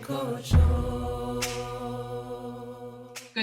Good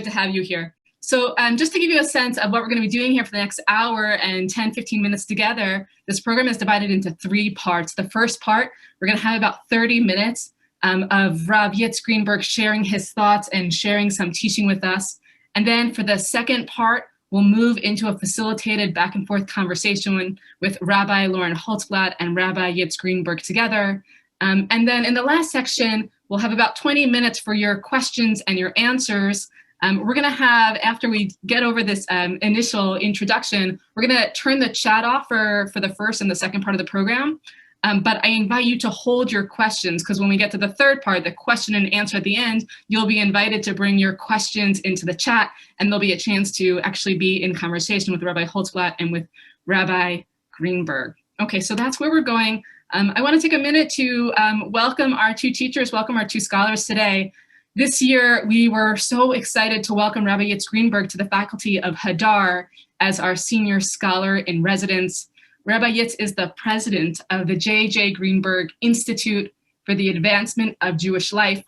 to have you here. So just to give you a sense of what we're going to be doing here for the next hour and 10-15 minutes together, this program is divided into 3 parts. The first part, we're going to have about 30 minutes of Rabbi Yitz Greenberg sharing his thoughts and sharing some teaching with us. And then for the second part, we'll move into a facilitated back and forth conversation with Rabbi Lauren Holtzblatt and Rabbi Yitz Greenberg together. And then in the last section, we'll have about 20 minutes for your questions and your answers. We're going to have, after we get over this initial introduction, we're going to turn the chat off for the first and the second part of the program. But I invite you to hold your questions, because when we get to the third part, the question and answer at the end, you'll be invited to bring your questions into the chat, and there'll be a chance to actually be in conversation with Rabbi Holtzblatt and with Rabbi Greenberg. Okay, so that's where we're going. I want to take a minute to welcome our 2 teachers, welcome our 2 scholars today. This year, we were so excited to welcome Rabbi Yitz Greenberg to the faculty of Hadar as our senior scholar in residence. Rabbi Yitz is the president of the J.J. Greenberg Institute for the Advancement of Jewish Life.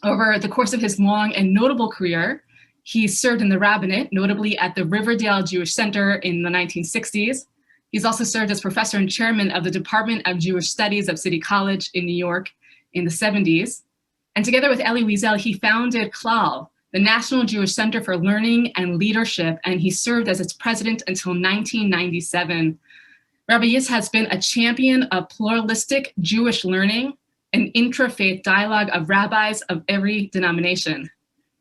Over the course of his long and notable career, he served in the rabbinate, notably at the Riverdale Jewish Center in the 1960s. He's also served as professor and chairman of the Department of Jewish Studies of City College in New York in the 70s. And together with Elie Wiesel, he founded Klal, the National Jewish Center for Learning and Leadership, and he served as its president until 1997. Rabbi Yitz has been a champion of pluralistic Jewish learning and intra-faith dialogue of rabbis of every denomination.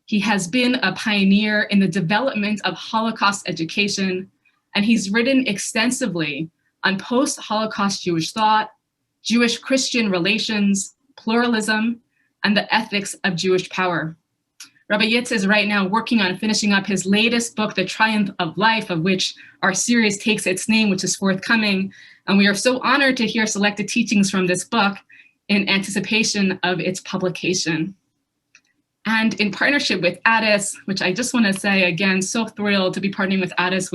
He has been a pioneer in the development of Holocaust education, and he's written extensively on post-Holocaust Jewish thought, Jewish-Christian relations, pluralism, and the ethics of Jewish power. Rabbi Yitz is right now working on finishing up his latest book, The Triumph of Life, of which our series takes its name, which is forthcoming. And we are so honored to hear selected teachings from this book in anticipation of its publication. And in partnership with Addis, which I just want to say again, so thrilled to be partnering with Addis.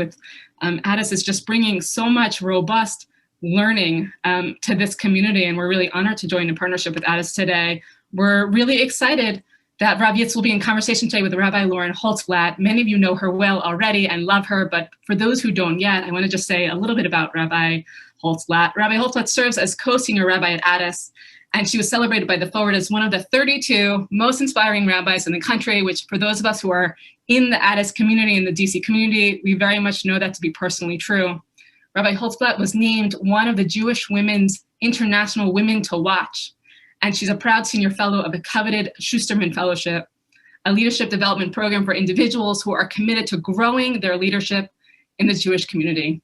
Addis is just bringing so much robust learning to this community, and we're really honored to join in partnership with Addis today. We're really excited that Rabbi Yitz will be in conversation today with Rabbi Lauren Holtzblatt. Many of you know her well already and love her, but for those who don't yet, I want to just say a little bit about Rabbi Holtzblatt. Rabbi Holtzblatt serves as co-senior rabbi at Addis, and she was celebrated by the Forward as one of the 32 most inspiring rabbis in the country, which for those of us who are in the Addis community, in the DC community, we very much know that to be personally true. Rabbi Holtzblatt was named one of the Jewish Women's International Women to Watch, and she's a proud senior fellow of the coveted Schusterman Fellowship, a leadership development program for individuals who are committed to growing their leadership in the Jewish community.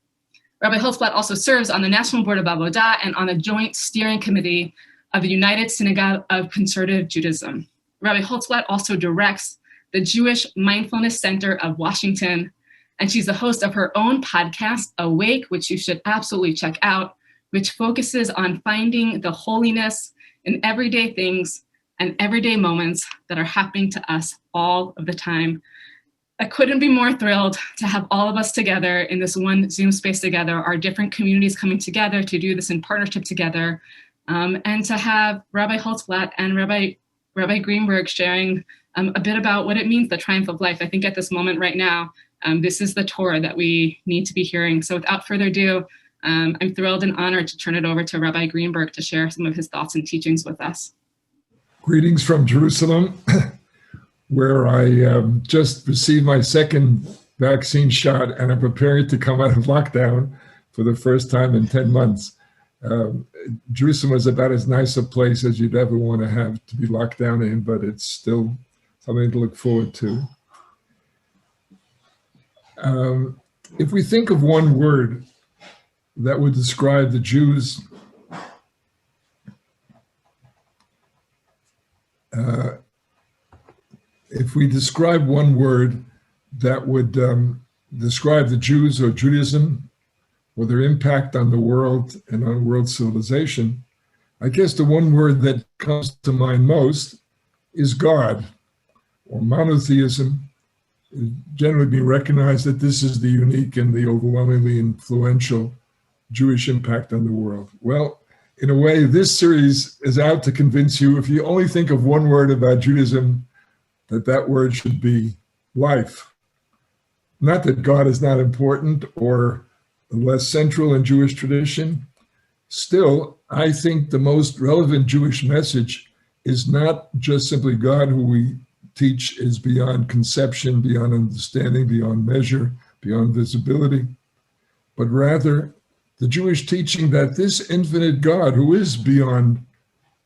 Rabbi Holtzblatt also serves on the National Board of Avodah and on the Joint Steering Committee of the United Synagogue of Conservative Judaism. Rabbi Holtzblatt also directs the Jewish Mindfulness Center of Washington, and she's the host of her own podcast, Awake, which you should absolutely check out, which focuses on finding the holiness in everyday things and everyday moments that are happening to us all of the time. I couldn't be more thrilled to have all of us together in this one Zoom space together, our different communities coming together to do this in partnership together, and to have Rabbi Holtzblatt and Rabbi Greenberg sharing a bit about what it means, the triumph of life. I think at this moment right now, this is the Torah that we need to be hearing. So without further ado, I'm thrilled and honored to turn it over to Rabbi Greenberg to share some of his thoughts and teachings with us. Greetings from Jerusalem, where I just received my second vaccine shot and I'm preparing to come out of lockdown for the first time in 10 months. Jerusalem is about as nice a place as you'd ever want to have to be locked down in, but it's still something to look forward to. If we think of one word that would describe the Jews, if we describe one word that would describe the Jews or Judaism or their impact on the world and on world civilization, I guess the one word that comes to mind most is God, or monotheism. It generally be recognized that this is the unique and the overwhelmingly influential Jewish impact on the world. Well, in a way, this series is out to convince you, if you only think of one word about Judaism, that word should be life. Not that God is not important or less central in Jewish tradition. Still, I think the most relevant Jewish message is not just simply God, who we teach is beyond conception, beyond understanding, beyond measure, beyond visibility, but rather the Jewish teaching that this infinite God, who is beyond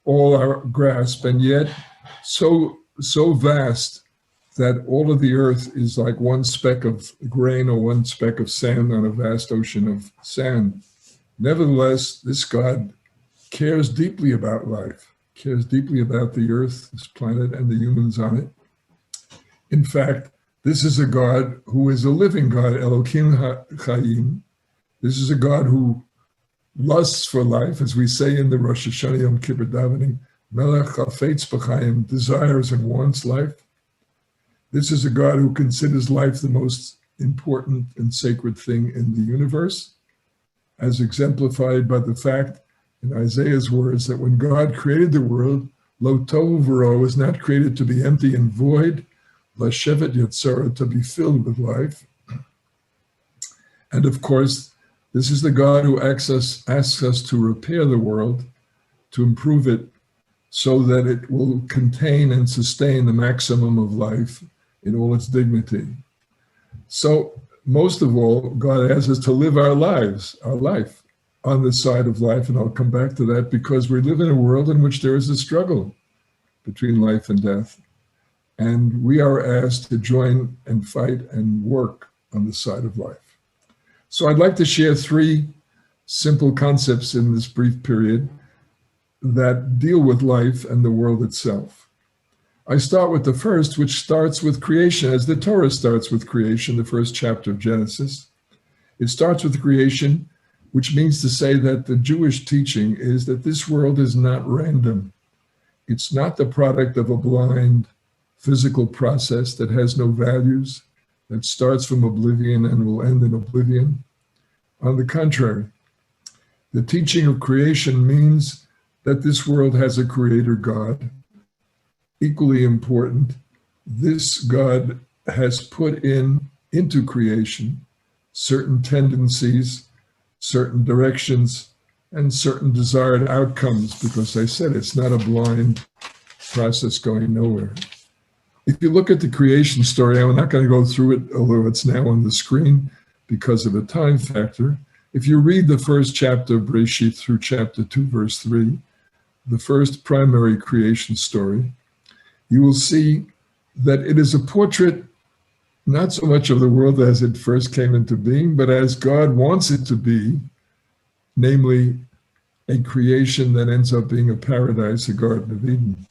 all our grasp and yet so vast that all of the earth is like one speck of grain or one speck of sand on a vast ocean of sand. Nevertheless, this God cares deeply about life, cares deeply about the earth, this planet, and the humans on it. In fact, this is a God who is a living God, Elokim HaChaim. This is a God who lusts for life, as we say in the Rosh Hashanah Yom Kippur davening, Melech HaFetz B'chaim, desires and wants life. This is a God who considers life the most important and sacred thing in the universe, as exemplified by the fact in Isaiah's words that when God created the world, Lo Tohu V'ro is not created to be empty and void, Lashevet Yetzirah, to be filled with life. And of course, this is the God who asks us to repair the world, to improve it so that it will contain and sustain the maximum of life in all its dignity. So most of all, God asks us to live our life on the side of life, and I'll come back to that, because we live in a world in which there is a struggle between life and death. And we are asked to join and fight and work on the side of life. So I'd like to share three simple concepts in this brief period that deal with life and the world itself. I start with the first, which starts with creation, as the Torah starts with creation, the first chapter of Genesis. It starts with creation, which means to say that the Jewish teaching is that this world is not random. It's not the product of a blind physical process that has no values, that starts from oblivion and will end in oblivion. On the contrary, the teaching of creation means that this world has a creator God. Equally important, this God has put into creation certain tendencies, certain directions, and certain desired outcomes, because I said it's not a blind process going nowhere. If you look at the creation story, I'm not going to go through it, although it's now on the screen because of a time factor. If you read the first chapter of Bereshit through chapter 2, verse 3, the first primary creation story, you will see that it is a portrait not so much of the world as it first came into being, but as God wants it to be, namely a creation that ends up being a paradise, a Garden of Eden.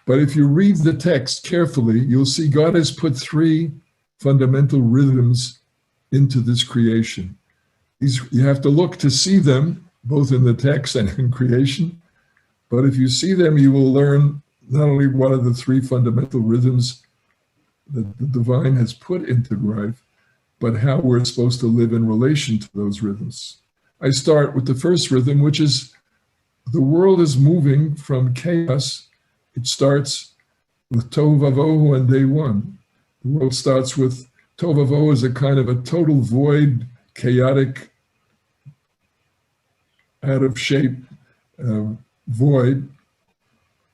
But if you read the text carefully, you'll see God has put three fundamental rhythms into this creation. You have to look to see them, both in the text and in creation. But if you see them, you will learn not only what are the three fundamental rhythms that the divine has put into life, but how we're supposed to live in relation to those rhythms. I start with the first rhythm, which is the world is moving from chaos. It starts with Tohu Vavohu on day one. The world starts with Tohu Vavohu as a kind of a total void, chaotic, out of shape void.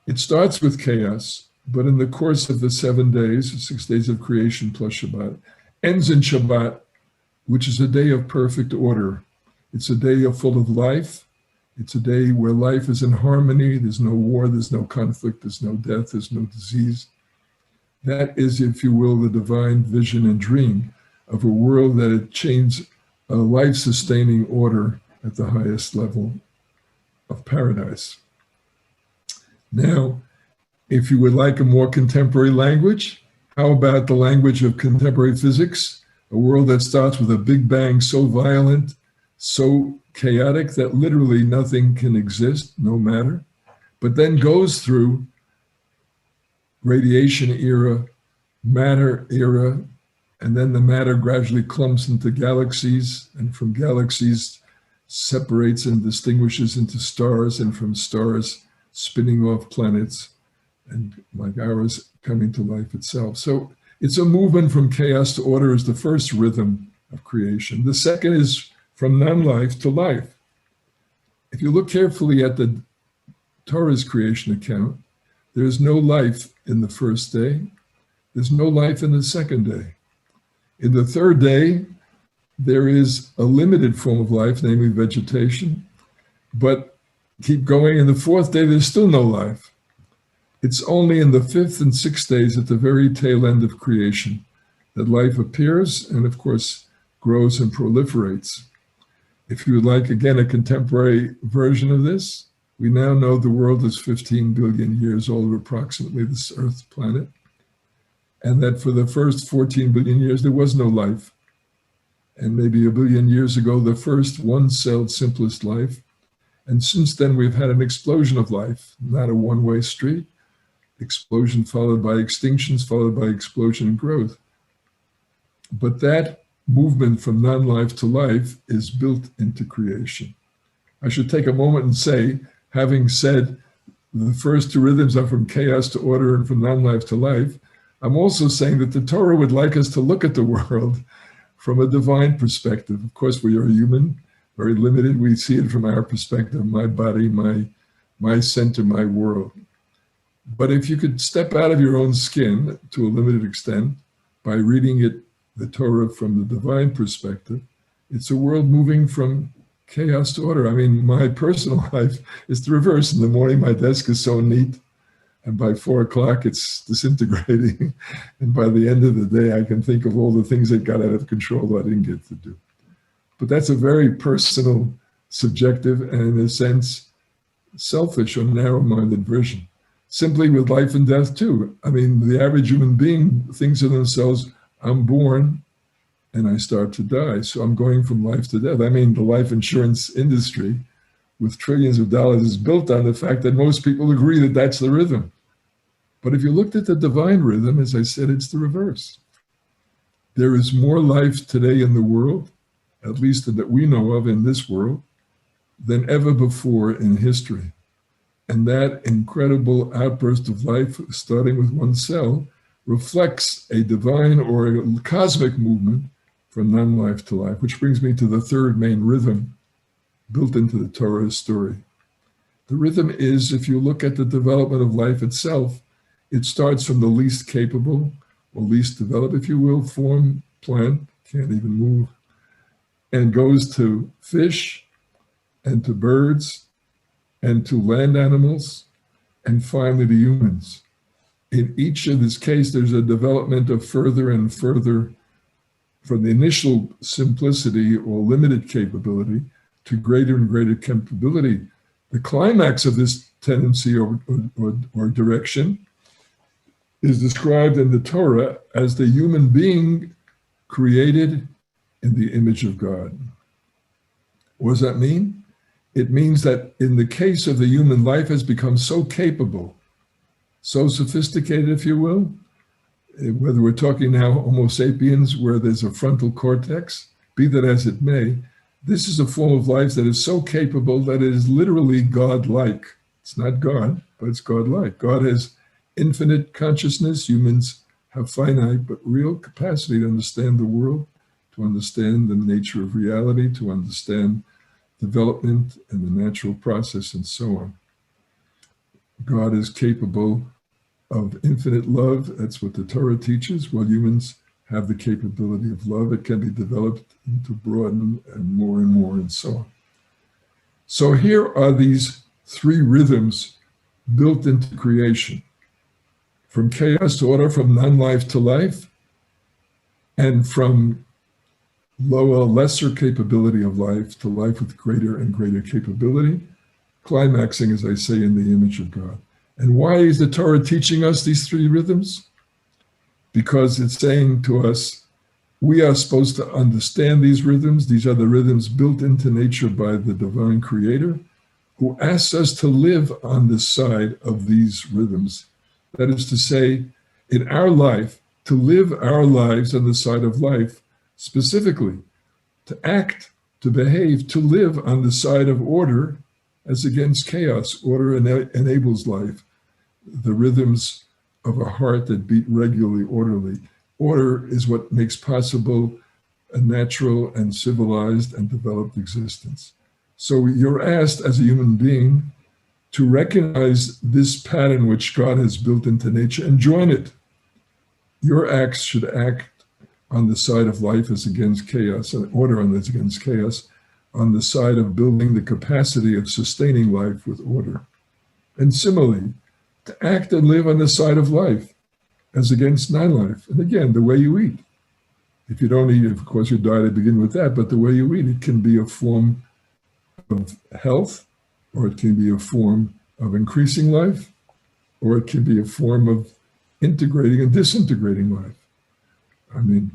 It starts with chaos, but in the course of the 7 days, 6 days of creation plus Shabbat, ends in Shabbat, which is a day of perfect order. It's a day full of life. It's a day where life is in harmony. There's no war, there's no conflict, there's no death, there's no disease. That is, if you will, the divine vision and dream of a world that attains a life-sustaining order at the highest level of paradise. Now, if you would like a more contemporary language, how about the language of contemporary physics? A world that starts with a big bang so violent, so chaotic that literally nothing can exist, no matter, but then goes through radiation era, matter era, and then the matter gradually clumps into galaxies, and from galaxies separates and distinguishes into stars, and from stars spinning off planets, and like ours coming to life itself. So it's a movement from chaos to order is the first rhythm of creation. The second is from non-life to life. If you look carefully at the Torah's creation account, there's no life in the first day. There's no life in the second day. In the third day, there is a limited form of life, namely vegetation, but keep going. In the fourth day, there's still no life. It's only in the fifth and sixth days, at the very tail end of creation, that life appears and, of course, grows and proliferates. If you would like, again, a contemporary version of this, we now know the world is 15 billion years old, approximately, this Earth planet, and that for the first 14 billion years, there was no life. And maybe a billion years ago, the first one-celled simplest life. And since then, we've had an explosion of life, not a one-way street. Explosion followed by extinctions, followed by explosion and growth. But that movement from non-life to life is built into creation. I should take a moment and say, having said the first two rhythms are from chaos to order and from non-life to life, I'm also saying that the Torah would like us to look at the world from a divine perspective. Of course, we are human, very limited. We see it from our perspective, my body, my center, my world. But if you could step out of your own skin to a limited extent by reading it, the Torah, from the divine perspective, it's a world moving from chaos to order. I mean, my personal life is the reverse. In the morning, my desk is so neat, and by 4 o'clock, it's disintegrating. And by the end of the day, I can think of all the things that got out of control that I didn't get to do. But that's a very personal, subjective, and in a sense, selfish or narrow-minded vision. Simply with life and death, too. I mean, the average human being thinks of themselves, I'm born and I start to die. So I'm going from life to death. I mean, the life insurance industry with trillions of dollars is built on the fact that most people agree that that's the rhythm. But if you looked at the divine rhythm, as I said, it's the reverse. There is more life today in the world, at least that we know of in this world, than ever before in history. And that incredible outburst of life, starting with one cell, reflects a divine or a cosmic movement from non-life to life, which brings me to the third main rhythm built into the Torah story. The rhythm is, if you look at the development of life itself, it starts from the least capable, or least developed, if you will, form, plant, can't even move, and goes to fish, and to birds, and to land animals, and finally to humans. In each of this case, there's a development of further and further, from the initial simplicity or limited capability to greater and greater capability. The climax of this tendency or direction is described in the Torah as the human being created in the image of God. What does that mean? It means that in the case of the human, life has become so capable, so sophisticated, if you will, whether we're talking now Homo sapiens, where there's a frontal cortex, be that as it may, this is a form of life that is so capable that it is literally God-like. It's not God, but it's God-like. God has infinite consciousness. Humans have finite but real capacity to understand the world, to understand the nature of reality, to understand development and the natural process, and so on. God is capable of infinite love. That's what the Torah teaches. While humans have the capability of love, it can be developed into broaden and more and so on. So here are these three rhythms built into creation. From chaos to order, from non-life to life, and from lower, lesser capability of life to life with greater and greater capability, climaxing, as I say, in the image of God. And why is the Torah teaching us these three rhythms? Because it's saying to us, we are supposed to understand these rhythms. These are the rhythms built into nature by the divine creator, who asks us to live on the side of these rhythms. That is to say, in our life, to live our lives on the side of life, specifically, to act to behave, to live on the side of order as against chaos. Order enables life. The rhythms of a heart that beat regularly, orderly. Order is what makes possible a natural and civilized and developed existence. So you're asked as a human being to recognize this pattern which God has built into nature and join it. Your acts should act on the side of life as against chaos, and order on this against chaos, on the side of building the capacity of sustaining life with order. And similarly, to act and live on the side of life as against non-life. And again, the way you eat. If you don't eat, of course, you die to begin with that, but the way you eat, it can be a form of health, or it can be a form of increasing life, or it can be a form of integrating and disintegrating life. I mean,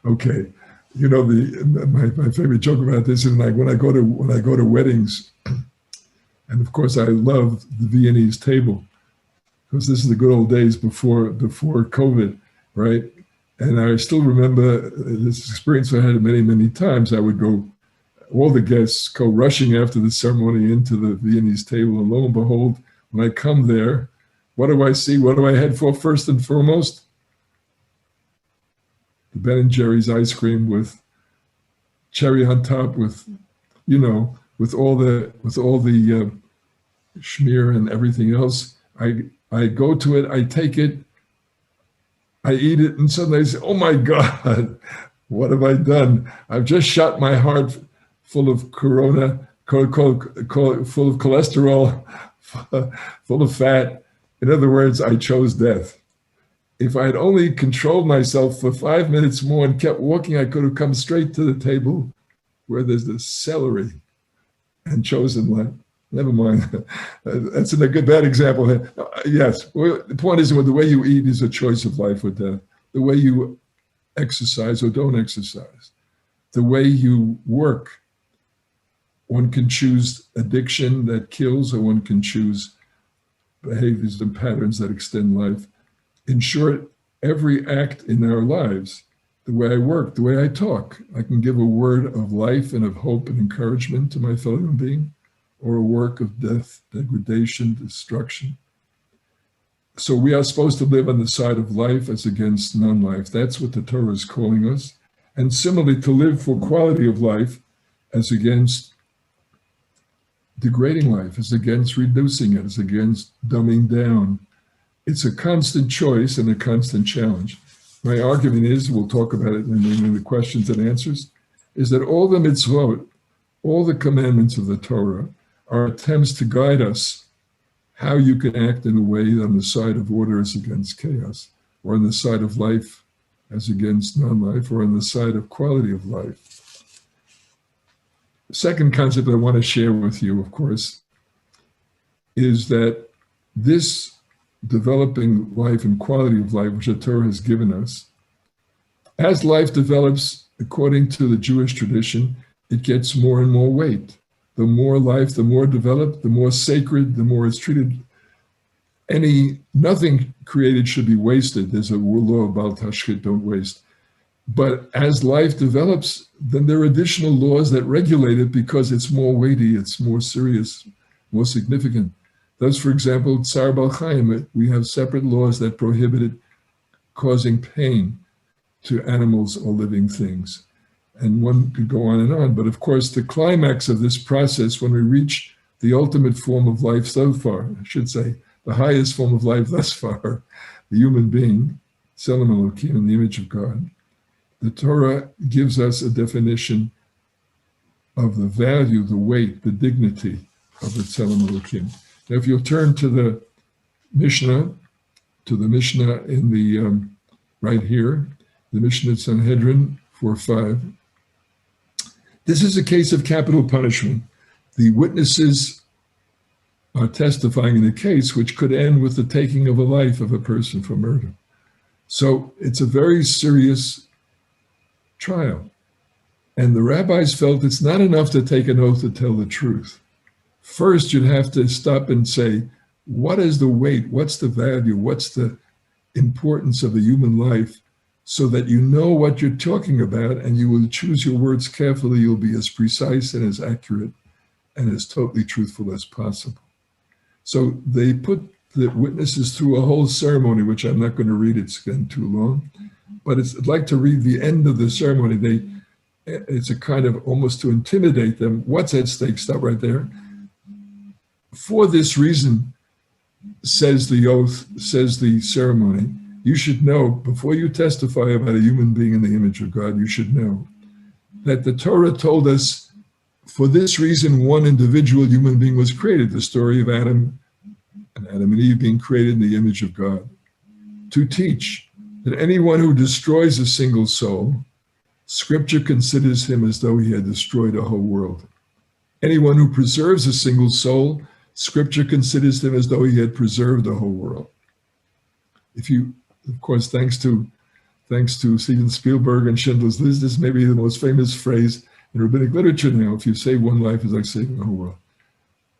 okay, you know, my favorite joke about this is like when I go to weddings, and of course I love the Viennese table because this is the good old days before COVID, right? And I still remember this experience I had many times. I would go, all the guests go rushing after the ceremony into the Viennese table, and lo and behold, when I come there, what do I see? What do I head for first and foremost? The Ben & Jerry's ice cream with cherry on top, with, you know, with all the schmear and everything else. I go to it, I take it, I eat it, and suddenly I say, oh my God, what have I done? I've just shot my heart full of corona, full of cholesterol, full of fat. In other words, I chose death. If I had only controlled myself for 5 minutes more and kept walking, I could have come straight to the table where there's the celery and chosen life. Never mind. That's a bad example. Yes, the point is, well, the way you eat is a choice of life or death. The way you exercise or don't exercise. The way you work. One can choose addiction that kills, or one can choose behaviors and patterns that extend life. In short, every act in our lives, the way I work, the way I talk, I can give a word of life and of hope and encouragement to my fellow human being, or a work of death, degradation, destruction. So we are supposed to live on the side of life as against non-life. That's what the Torah is calling us. And similarly, to live for quality of life as against degrading life, as against reducing it, as against dumbing down. It's a constant choice and a constant challenge. My argument is, we'll talk about it in the questions and answers, is that all the mitzvot, all the commandments of the Torah are attempts to guide us how you can act in a way on the side of order as against chaos, or on the side of life as against non-life, or on the side of quality of life. The second concept I want to share with you, of course, is that this developing life and quality of life, which the Torah has given us, as life develops according to the Jewish tradition, it gets more and more weight. The more life, the more developed, the more sacred, the more it's treated. Nothing created should be wasted. There's a law about tashchit, don't waste. But as life develops, then there are additional laws that regulate it because it's more weighty, it's more serious, more significant. Thus, for example, Tsar Bal Chaim, we have separate laws that prohibited causing pain to animals or living things. And one could go on. But of course, the climax of this process, when we reach the ultimate form of life so far, I should say, the highest form of life thus far, the human being, Tzelem Elokim, in the image of God, the Torah gives us a definition of the value, the weight, the dignity of the Tzelem Elokim. Now, if you'll turn to the Mishnah in the right here, the Mishnah Sanhedrin 4:5. This is a case of capital punishment. The witnesses are testifying in a case which could end with the taking of a life of a person for murder. So it's a very serious trial. And the rabbis felt it's not enough to take an oath to tell the truth. First, you'd have to stop and say, what is the weight? What's the value? What's the importance of the human life so that you know what you're talking about and you will choose your words carefully. You'll be as precise and as accurate and as totally truthful as possible. So they put the witnesses through a whole ceremony, which I'm not going to read. It's getting too long. But I'd like to read the end of the ceremony. It's a kind of almost to intimidate them. What's at stake? Stop right there. For this reason, says the oath, says the ceremony, you should know, before you testify about a human being in the image of God, you should know that the Torah told us for this reason one individual human being was created, the story of Adam and Eve being created in the image of God, to teach that anyone who destroys a single soul, Scripture considers him as though he had destroyed a whole world. Anyone who preserves a single soul, Scripture considers him as though he had preserved a whole world. If you, of course, thanks to Steven Spielberg and Schindler's List, this may be the most famous phrase in rabbinic literature now. If you save one life, it's like saving the whole world.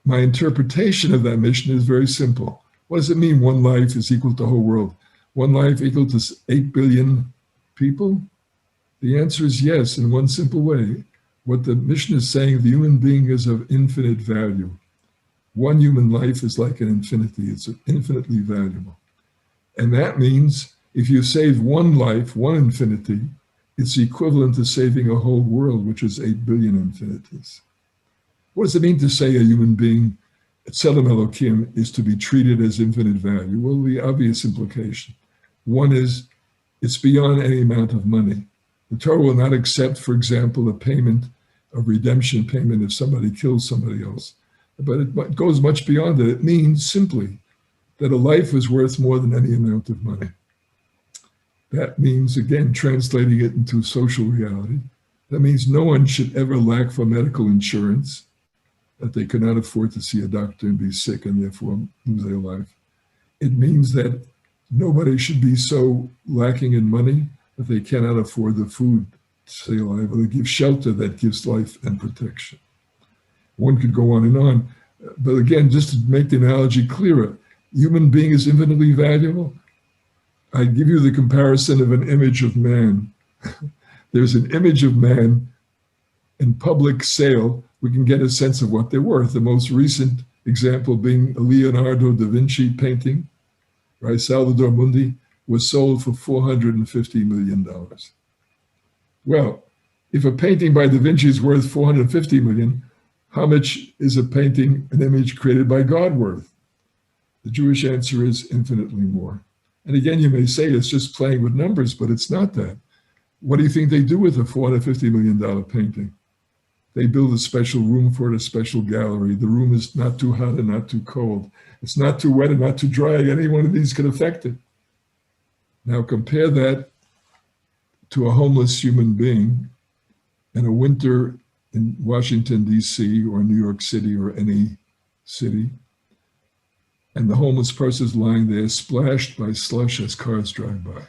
My interpretation of that mission is very simple. What does it mean one life is equal to the whole world? One life equal to 8 billion people? The answer is yes, in one simple way. What the mission is saying, the human being is of infinite value. One human life is like an infinity. It's infinitely valuable. And that means if you save one life, one infinity, it's equivalent to saving a whole world, which is 8 billion infinities. What does it mean to say a human being, Tzelem Elokim, is to be treated as infinite value? Well, the obvious implication. One is it's beyond any amount of money. The Torah will not accept, for example, a payment, a redemption payment if somebody kills somebody else. But it goes much beyond that. It means simply that a life is worth more than any amount of money. That means, again, translating it into social reality, that means no one should ever lack for medical insurance, that they cannot afford to see a doctor and be sick and therefore lose their life. It means that nobody should be so lacking in money that they cannot afford the food to stay alive, or to give shelter that gives life and protection. One could go on and on. But again, just to make the analogy clearer, human being is infinitely valuable. I give you the comparison of an image of man. There's an image of man in public sale. We can get a sense of what they're worth. The most recent example being a Leonardo da Vinci painting, right? Salvador Mundi, was sold for $450 million. Well, if a painting by da Vinci is worth $450 million, how much is a painting, an image created by God worth? The Jewish answer is infinitely more. And again, you may say it's just playing with numbers, but it's not that. What do you think they do with a $450 million painting? They build a special room for it, a special gallery. The room is not too hot and not too cold. It's not too wet and not too dry. Any one of these could affect it. Now compare that to a homeless human being in a winter in Washington, D.C., or New York City, or any city, and the homeless person is lying there splashed by slush as cars drive by.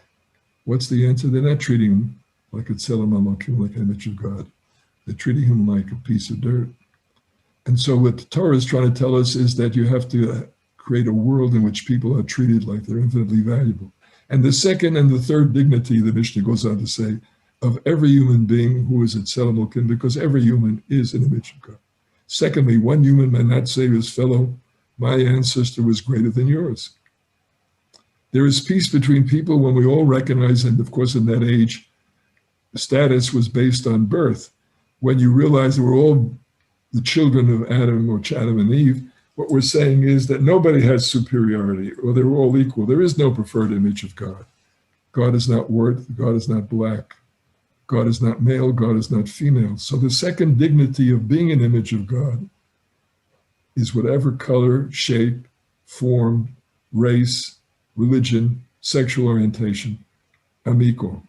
What's the answer? They're not treating him like a Tzelem Elokim, like an image of God. They're treating him like a piece of dirt. And so what the Torah is trying to tell us is that you have to create a world in which people are treated like they're infinitely valuable. And the second and the third dignity, the Mishnah goes on to say, of every human being who is a Tzelem Elokim, because every human is an image of God. Secondly, one human may not say to his fellow, my ancestor was greater than yours. There is peace between people when we all recognize, and of course in that age, status was based on birth. When you realize that we're all the children of Adam, or Adam and Eve, what we're saying is that nobody has superiority, or they're all equal. There is no preferred image of God. God is not white, God is not black. God is not male, God is not female. So the second dignity of being an image of God is whatever color, shape, form, race, religion, sexual orientation, I'm equal.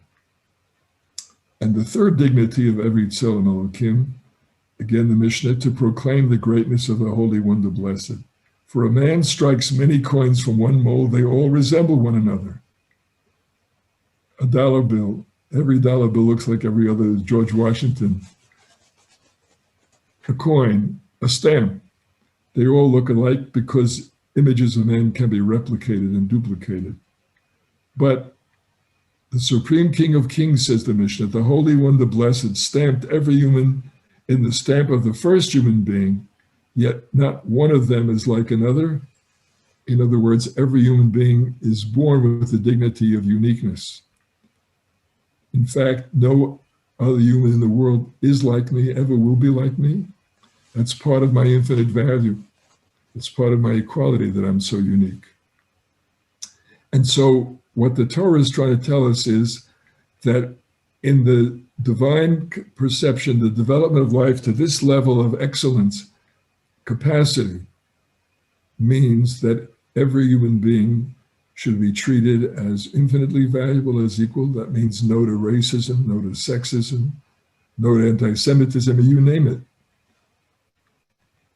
And the third dignity of every Tzelem Elokim, again the Mishnah, to proclaim the greatness of the Holy One, the Blessed. For a man strikes many coins from one mold, they all resemble one another. A dollar bill, every dollar bill looks like every other George Washington. A coin, a stamp, they all look alike because images of men can be replicated and duplicated. But The Supreme King of Kings, says the Mishnah, the Holy One, the Blessed, stamped every human in the stamp of the first human being, yet not one of them is like another. In other words, every human being is born with the dignity of uniqueness. In fact, no other human in the world is like me, ever will be like me. That's part of my infinite value. It's part of my equality that I'm so unique. And so what the Torah is trying to tell us is that in the divine perception, the development of life to this level of excellence, capacity, means that every human being should be treated as infinitely valuable, as equal. That means no to racism, no to sexism, no to anti-Semitism, you name it.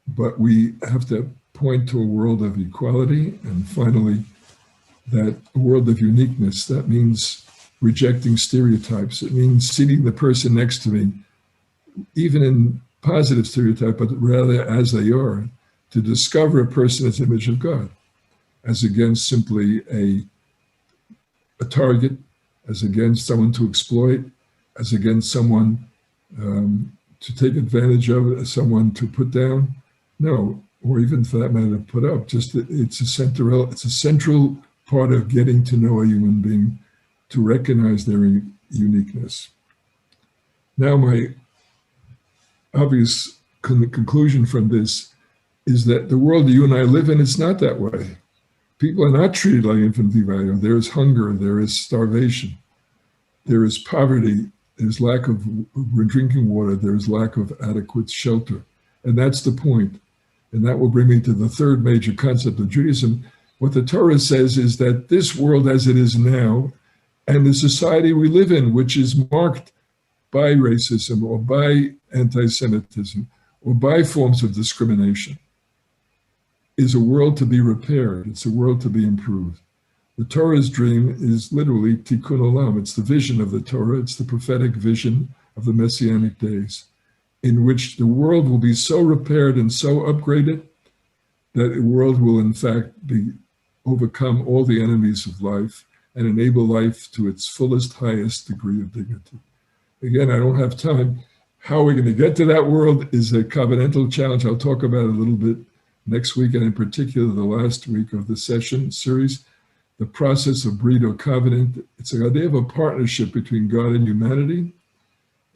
But we have to point to a world of equality, and finally, that a world of uniqueness. That means rejecting stereotypes. It means seeing the person next to me, even in positive stereotype, but rather as they are, to discover a person as image of God, as against simply a target, as against someone to exploit, as against someone to take advantage of, as someone to put down. No, or even for that matter to put up. Just that it's a central part of getting to know a human being, to recognize their uniqueness. Now, my obvious conclusion from this is that the world you and I live in is not that way. People are not treated like infinitely valuable. There is hunger, there is starvation, there is poverty, there's lack of drinking water, there's lack of adequate shelter. And that's the point. And that will bring me to the third major concept of Judaism. What the Torah says is that this world as it is now, and the society we live in, which is marked by racism or by anti-Semitism or by forms of discrimination, is a world to be repaired. It's a world to be improved. The Torah's dream is literally Tikkun olam. It's the vision of the Torah. It's the prophetic vision of the Messianic days, in which the world will be so repaired and so upgraded that the world will in fact overcome all the enemies of life and enable life to its fullest, highest degree of dignity. Again, I don't have time. How we're going to get to that world is a covenantal challenge. I'll talk about it a little bit next week, and in particular, the last week of the session series, the process of Brit or covenant. It's an idea of a partnership between God and humanity,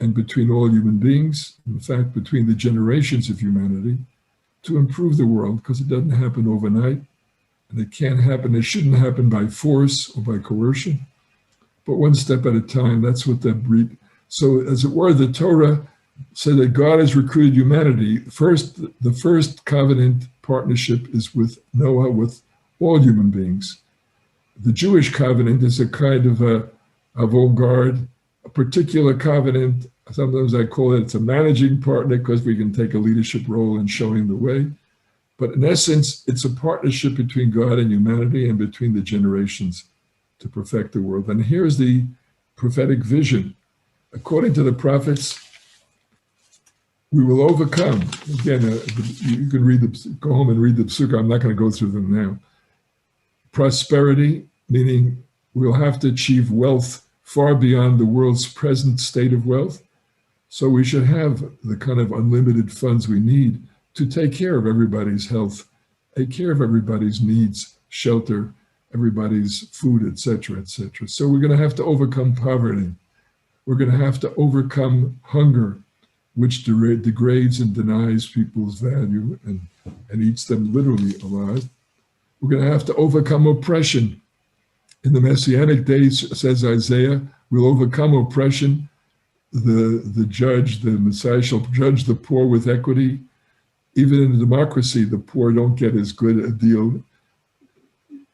and between all human beings, in fact, between the generations of humanity, to improve the world, because it doesn't happen overnight, and it can't happen, it shouldn't happen by force or by coercion, but one step at a time. That's what that Brit. So as it were, the Torah said that God has recruited humanity. The first covenant partnership is with Noah, with all human beings. The Jewish covenant is a kind of a avant-garde, a particular covenant. Sometimes I call it's a managing partner, because we can take a leadership role in showing the way. But in essence, it's a partnership between God and humanity and between the generations to perfect the world. And here's the prophetic vision. According to the prophets, we will overcome. Again, you can go home and read the Psukkah. I'm not going to go through them now. Prosperity, meaning we'll have to achieve wealth far beyond the world's present state of wealth. So we should have the kind of unlimited funds we need to take care of everybody's health, take care of everybody's needs, shelter, everybody's food, etc., etc. So we're going to have to overcome poverty. We're going to have to overcome hunger, which degrades and denies people's value and eats them literally alive. We're going to have to overcome oppression. In the Messianic days, says Isaiah, we'll overcome oppression. The judge, the Messiah shall judge the poor with equity. Even in a democracy, the poor don't get as good a deal,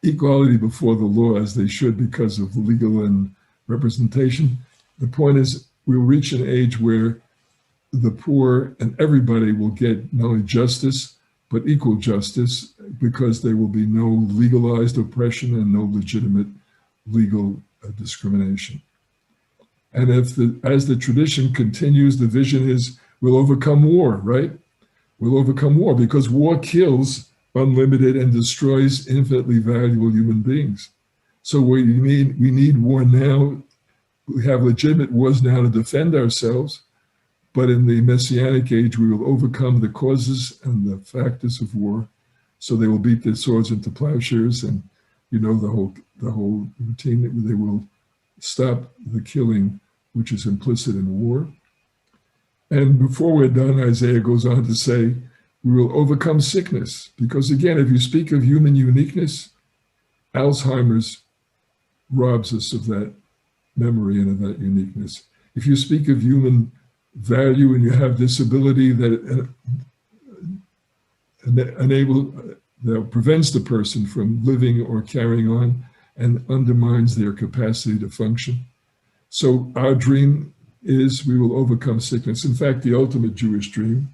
equality before the law as they should because of legal and representation. The point is, we'll reach an age where the poor and everybody will get not only justice, but equal justice, because there will be no legalized oppression and no legitimate legal discrimination. And as the tradition continues, the vision is we'll overcome war, right? We'll overcome war, because war kills unlimited and destroys infinitely valuable human beings. So we need war now We have legitimate wars now to defend ourselves, but in the Messianic age, we will overcome the causes and the factors of war. So they will beat their swords into plowshares, and the whole routine. They will stop the killing, which is implicit in war. And before we're done, Isaiah goes on to say, we will overcome sickness. Because again, if you speak of human uniqueness, Alzheimer's robs us of that memory and of that uniqueness. If you speak of human value and you have disability that prevents the person from living or carrying on and undermines their capacity to function. So our dream is we will overcome sickness. In fact, the ultimate Jewish dream,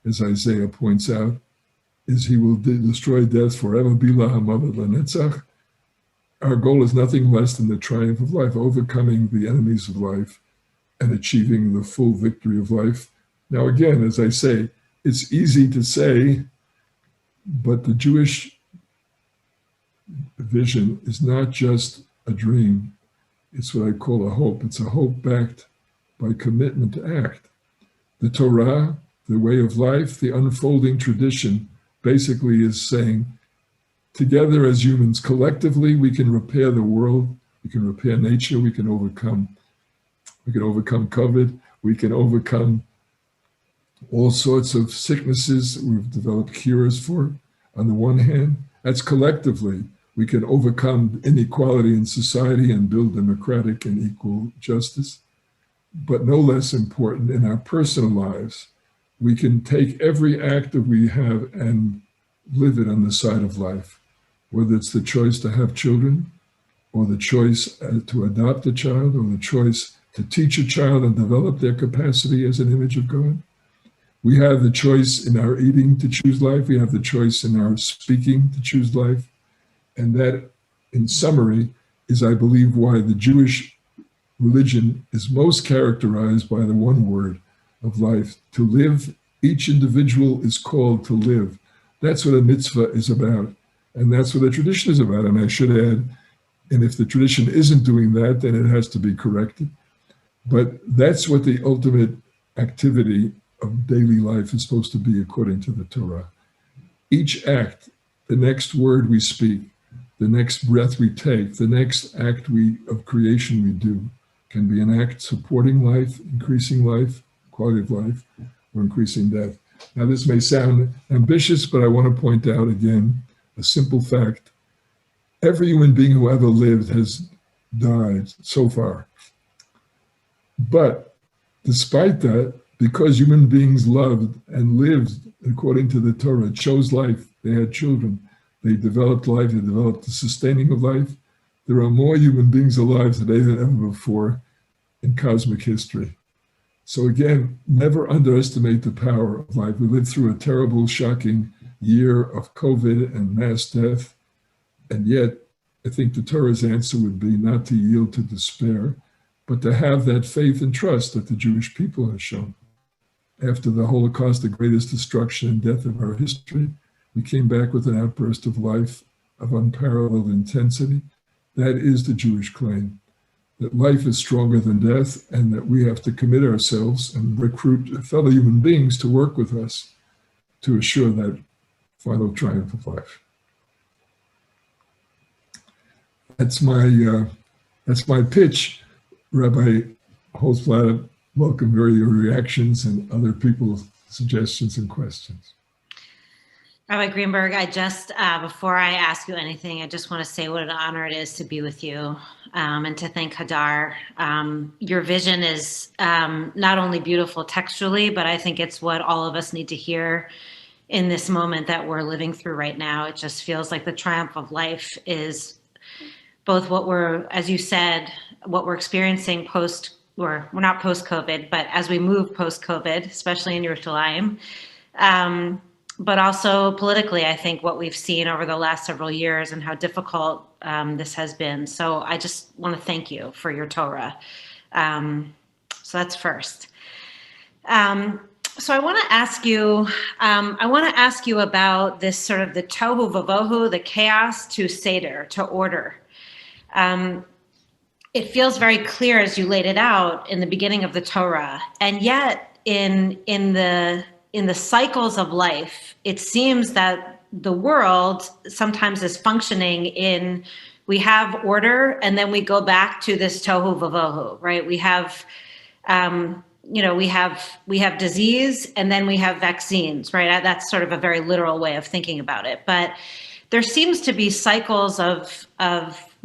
as Isaiah points out, is he will destroy death forever. Bila hamavet lanetzach. Our goal is nothing less than the triumph of life, overcoming the enemies of life and achieving the full victory of life. Now, again, as I say, it's easy to say, but the Jewish vision is not just a dream. It's what I call a hope. It's a hope backed by commitment to act. The Torah, the way of life, the unfolding tradition, basically is saying, together as humans, collectively, we can repair the world, we can repair nature, we can overcome COVID, we can overcome all sorts of sicknesses we've developed cures for. On the one hand, that's collectively. We can overcome inequality in society and build democratic and equal justice. But no less important, in our personal lives, we can take every act that we have and live it on the side of life, whether it's the choice to have children, or the choice to adopt a child, or the choice to teach a child and develop their capacity as an image of God. We have the choice in our eating to choose life. We have the choice in our speaking to choose life. And that, in summary, is, I believe, why the Jewish religion is most characterized by the one word of life, to live. Each individual is called to live. That's what a mitzvah is about. And that's what a tradition is about. And I should add, and if the tradition isn't doing that, then it has to be corrected. But that's what the ultimate activity of daily life is supposed to be according to the Torah. Each act, the next word we speak, the next breath we take, the next act of creation we do, can be an act supporting life, increasing life, quality of life, or increasing death. Now, this may sound ambitious, but I want to point out again a simple fact. Every human being who ever lived has died so far. But despite that, because human beings loved and lived according to the Torah, chose life, they had children, they developed life, they developed the sustaining of life, there are more human beings alive today than ever before in cosmic history. So again, never underestimate the power of life. We lived through a terrible, shocking year of COVID and mass death. And yet, I think the Torah's answer would be not to yield to despair, but to have that faith and trust that the Jewish people have shown. After the Holocaust, the greatest destruction and death of our history, we came back with an outburst of life of unparalleled intensity. That is the Jewish claim, that life is stronger than death, and that we have to commit ourselves and recruit fellow human beings to work with us to assure that final triumph of life. That's my pitch. Rabbi Holzblatt, welcome your reactions and other people's suggestions and questions. Rabbi Greenberg, I just, before I ask you anything, I just want to say what an honor it is to be with you and to thank Hadar. Your vision is not only beautiful textually, but I think it's what all of us need to hear in this moment that we're living through right now. It just feels like the triumph of life is both what we're, as you said, what we're experiencing we're not post-COVID, but as we move post-COVID, especially in Yerushalayim, but also politically, I think what we've seen over the last several years and how difficult this has been. So I just want to thank you for your Torah. So that's first. So I want to ask you, about this sort of the tohu vavohu, the chaos to seder, to order. it feels very clear as you laid it out in the beginning of the Torah, and yet in the cycles of life, it seems that the world sometimes is functioning in, we have order and then we go back to this tohu vavohu, right? We have we have disease and then we have vaccines, right? That's sort of a very literal way of thinking about it. But there seems to be cycles of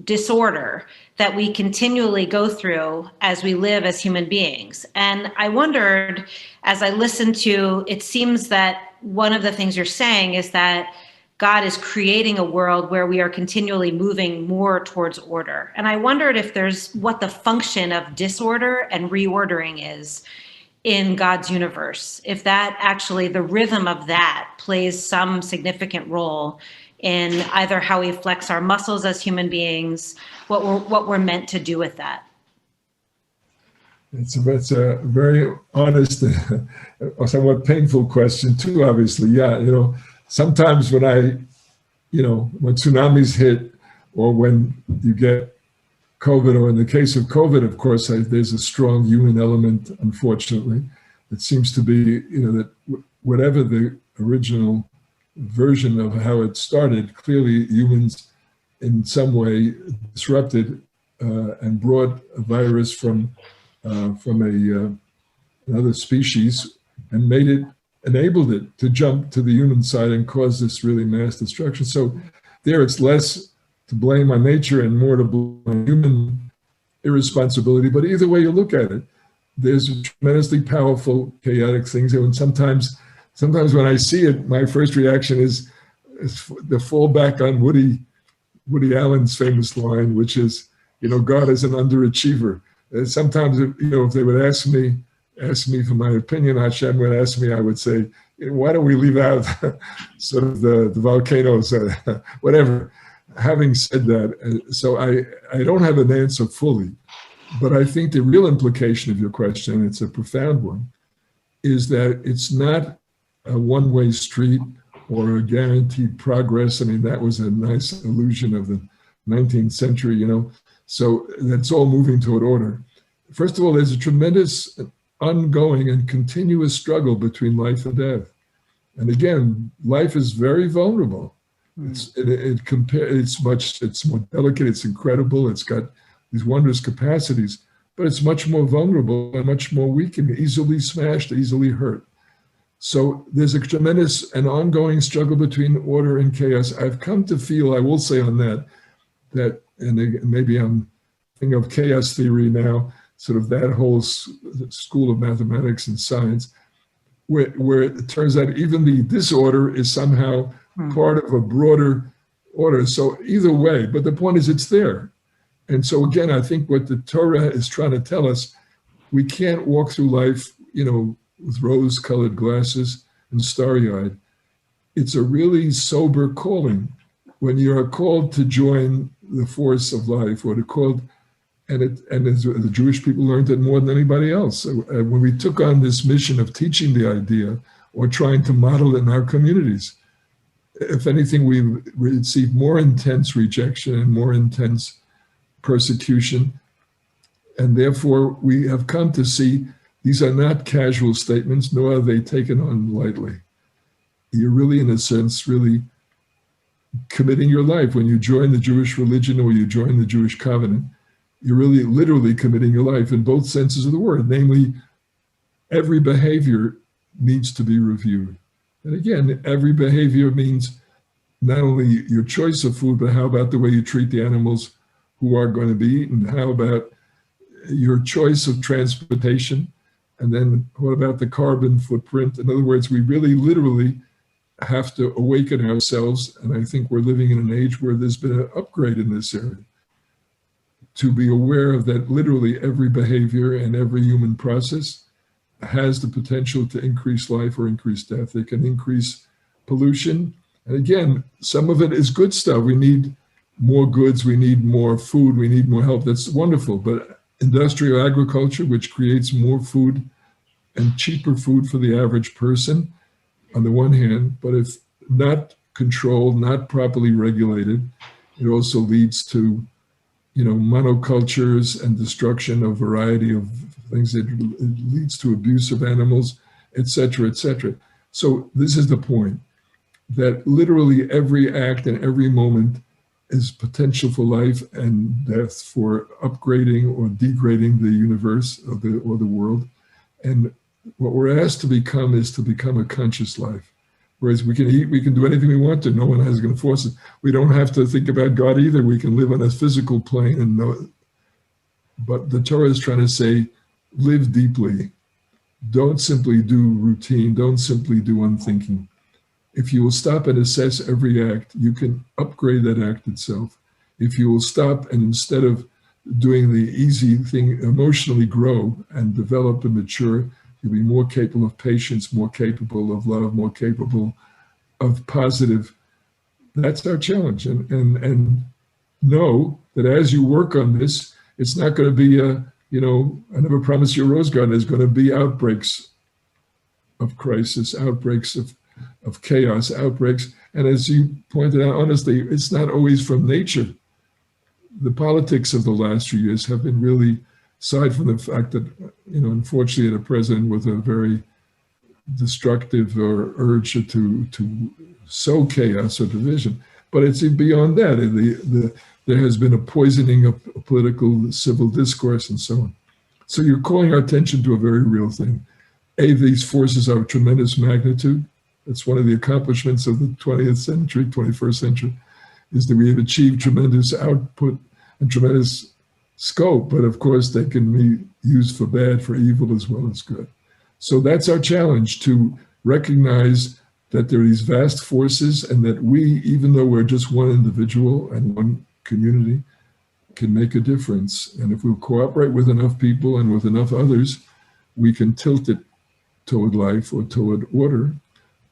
disorder that we continually go through as we live as human beings. And I wondered, as I listened to, it seems that one of the things you're saying is that God is creating a world where we are continually moving more towards order. And I wondered if there's what the function of disorder and reordering is in God's universe, if that actually, the rhythm of that plays some significant role in either how we flex our muscles as human beings, what we're meant to do with that. It's a very honest, somewhat painful question too, obviously. Yeah, sometimes when when tsunamis hit, or when you get COVID, or in the case of COVID, of course, there's a strong human element, unfortunately. It seems to be, that whatever the original version of how it started, clearly humans in some way disrupted and brought a virus from another species and enabled it to jump to the human side and cause this really mass destruction. So there it's less to blame on nature and more to blame on human irresponsibility. But either way you look at it, there's tremendously powerful, chaotic things. And sometimes when I see it, my first reaction is the fall back on Woody Allen's famous line, which is, God is an underachiever. Sometimes, if they would ask me for my opinion, Hashem would ask me, I would say, why don't we leave out sort of the volcanoes, whatever. Having said that, so I don't have an answer fully, but I think the real implication of your question, it's a profound one, is that it's not a one-way street or a guaranteed progress. I mean, that was a nice illusion of the 19th century, So that's all moving toward order. First of all, there's a tremendous ongoing and continuous struggle between life and death. And again, life is very vulnerable. It's more delicate, it's incredible, it's got these wondrous capacities, but it's much more vulnerable and much more weak and easily smashed, easily hurt. So there's a tremendous and ongoing struggle between order and chaos. I've come to feel, I will say on that, and maybe I'm thinking of chaos theory now, sort of that whole school of mathematics and science, where it turns out even the disorder is somehow part of a broader order. So either way, but the point is it's there. And so again, I think what the Torah is trying to tell us, we can't walk through life, with rose-colored glasses and starry-eyed. It's a really sober calling when you are called to join the force of life, or to called, and as the Jewish people learned it more than anybody else. So, when we took on this mission of teaching the idea or trying to model it in our communities, if anything, we received more intense rejection and more intense persecution. And therefore, we have come to see these are not casual statements, nor are they taken on lightly. You're really, in a sense, really committing your life. When you join the Jewish religion or you join the Jewish covenant, you're really literally committing your life in both senses of the word. Namely, every behavior needs to be reviewed. And again, every behavior means not only your choice of food, but how about the way you treat the animals who are going to be eaten? How about your choice of transportation? And then what about the carbon footprint? In other words, we really literally have to awaken ourselves. And I think we're living in an age where there's been an upgrade in this area, to be aware of that literally every behavior and every human process has the potential to increase life or increase death. It can increase pollution. And again, some of it is good stuff. We need more goods, we need more food, we need more help. That's wonderful. But industrial agriculture, which creates more food and cheaper food for the average person, on the one hand, but if not controlled, not properly regulated, it also leads to monocultures and destruction of variety of things. It leads to abuse of animals, etc., etc. So this is the point, that literally every act and every moment is potential for life and death, for upgrading or degrading the universe or the world. And what we're asked to become is to become a conscious life. Whereas we can eat, we can do anything we want to. No one is going to force us. We don't have to think about God either. We can live on a physical plane and know. But the Torah is trying to say, live deeply. Don't simply do routine. Don't simply do unthinking. If you will stop and assess every act, you can upgrade that act itself. If you will stop and instead of doing the easy thing, emotionally grow and develop and mature, you'll be more capable of patience, more capable of love, more capable of positive. That's our challenge. And know that as you work on this, it's not going to be I never promised you a rose garden. There's going to be outbreaks of crisis, outbreaks of chaos, outbreaks. And as you pointed out, honestly, it's not always from nature. The politics of the last few years have been really, aside from the fact that, unfortunately, the president with a very destructive or urge to sow chaos or division, but it's beyond that. There has been a poisoning of political, civil discourse and so on. So you're calling our attention to a very real thing. These forces are of tremendous magnitude. That's one of the accomplishments of the 20th century, 21st century, is that we have achieved tremendous output and tremendous scope, but of course they can be used for bad, for evil as well as good. So that's our challenge, to recognize that there are these vast forces and that we, even though we're just one individual and one community, can make a difference. And if we'll cooperate with enough people and with enough others, we can tilt it toward life or toward order,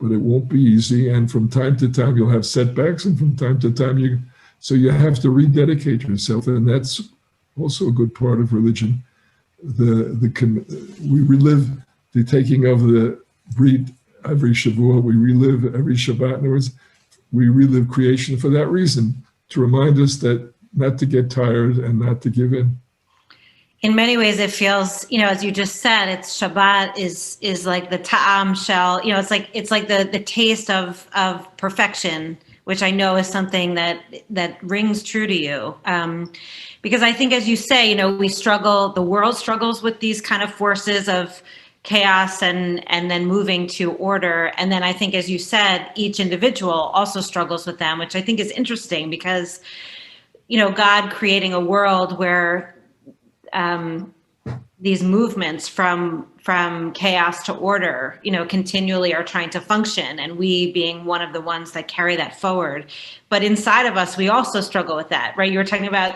but it won't be easy. And from time to time, you'll have setbacks, and from time to time, so you have to rededicate yourself. And that's also a good part of religion. We relive the taking of the Brit every Shavuot. We relive every Shabbat. In other words, we relive creation for that reason, to remind us that not to get tired and not to give in. In many ways, it feels, as you just said, it's Shabbat is like the ta'am shel, it's like the taste of perfection, which I know is something that rings true to you. Because I think, as you say, the world struggles with these kind of forces of chaos and then moving to order. And then I think, as you said, each individual also struggles with them, which I think is interesting because, God creating a world where these movements from chaos to order, continually are trying to function, and we being one of the ones that carry that forward. But inside of us, we also struggle with that, right? You were talking about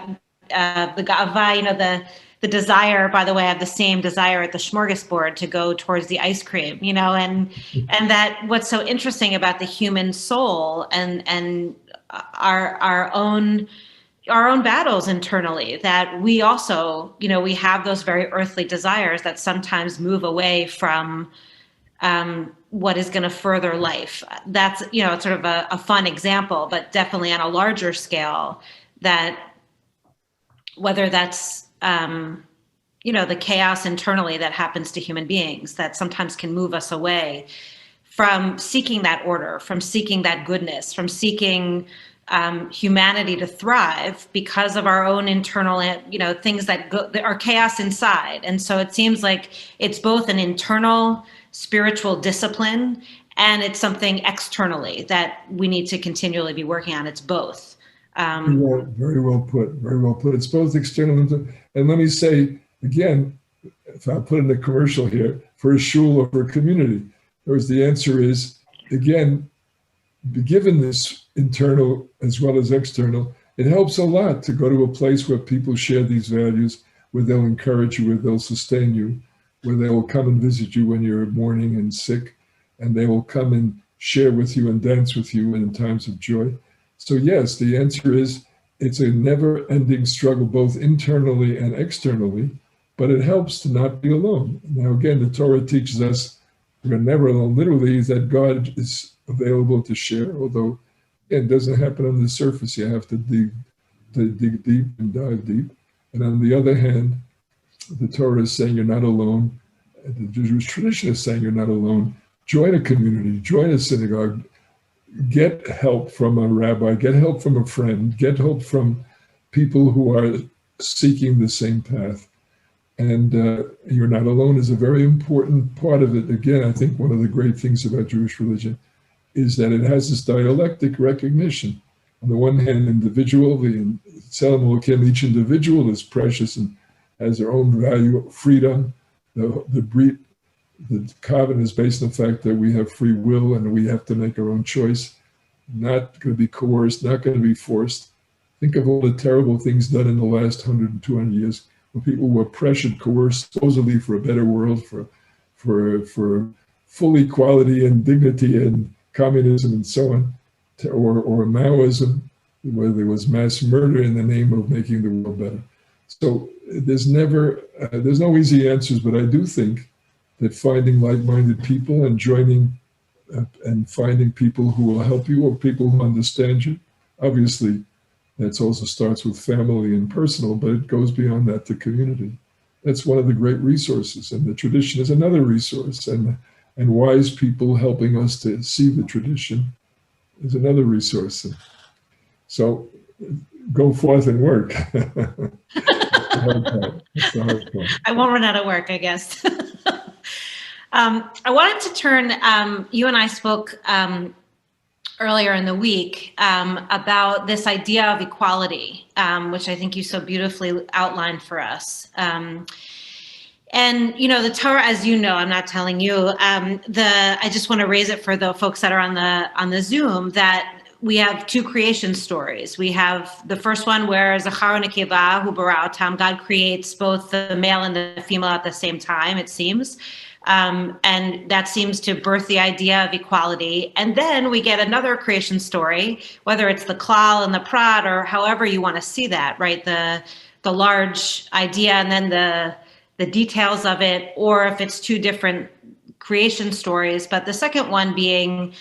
the ga'ava, the desire. By the way, I have the same desire at the smorgasbord to go towards the ice cream, and that what's so interesting about the human soul and our own battles internally, that we also, we have those very earthly desires that sometimes move away from what is going to further life. That's, it's sort of a fun example, but definitely on a larger scale, that whether that's, the chaos internally that happens to human beings that sometimes can move us away from seeking that order, from seeking that goodness, from seeking humanity to thrive because of our own internal, things that are chaos inside. And so it seems like it's both an internal spiritual discipline and it's something externally that we need to continually be working on. It's both. Very well put. Very well put. It's both external and let me say again, if I put in a commercial here, for a shul or for a community, whereas the answer is, again, given this internal as well as external, it helps a lot to go to a place where people share these values, where they'll encourage you, where they'll sustain you, where they will come and visit you when you're mourning and sick, and they will come and share with you and dance with you in times of joy. So yes, the answer is it's a never-ending struggle, both internally and externally, but it helps to not be alone. Now, again, the Torah teaches us we're never alone. Literally, that God is available to share, although it doesn't happen on the surface. You have to dig to dig deep and dive deep. And on the other hand, the Torah is saying you're not alone. The Jewish tradition is saying you're not alone. Join a community, join a synagogue, get help from a rabbi, get help from a friend, get help from people who are seeking the same path. And you're not alone is a very important part of it. Again, I think one of the great things about Jewish religion is that it has this dialectic recognition. On the one hand, individually, and each individual is precious and has their own value, freedom. The covenant is based on the fact that we have free will and we have to make our own choice, not going to be coerced, not going to be forced. Think of all the terrible things done in the last 100 and 200 years, where people were pressured, coerced, supposedly for a better world, for full equality and dignity and communism and so on, or Maoism, where there was mass murder in the name of making the world better. So there's no easy answers, but I do think that finding like-minded people and joining and finding people who will help you or people who understand you, obviously that also starts with family and personal, but it goes beyond that to community. That's one of the great resources, and the tradition is another resource, and wise people helping us to see the tradition is another resource. So go forth and work. I won't run out of work, I guess. I wanted to turn, you and I spoke earlier in the week about this idea of equality, which I think you so beautifully outlined for us. And, you know, the Torah, as you know, I'm not telling you, I just want to raise it for the folks that are on the Zoom, that we have two creation stories. We have the first one where Zachar and Nekeva, hu bara otam, God creates both the male and the female at the same time, it seems. And that seems to birth the idea of equality. And then we get another creation story, whether it's the klal and the prat, or however you want to see that, right? The large idea and then the details of it, or if it's two different creation stories. But the second one being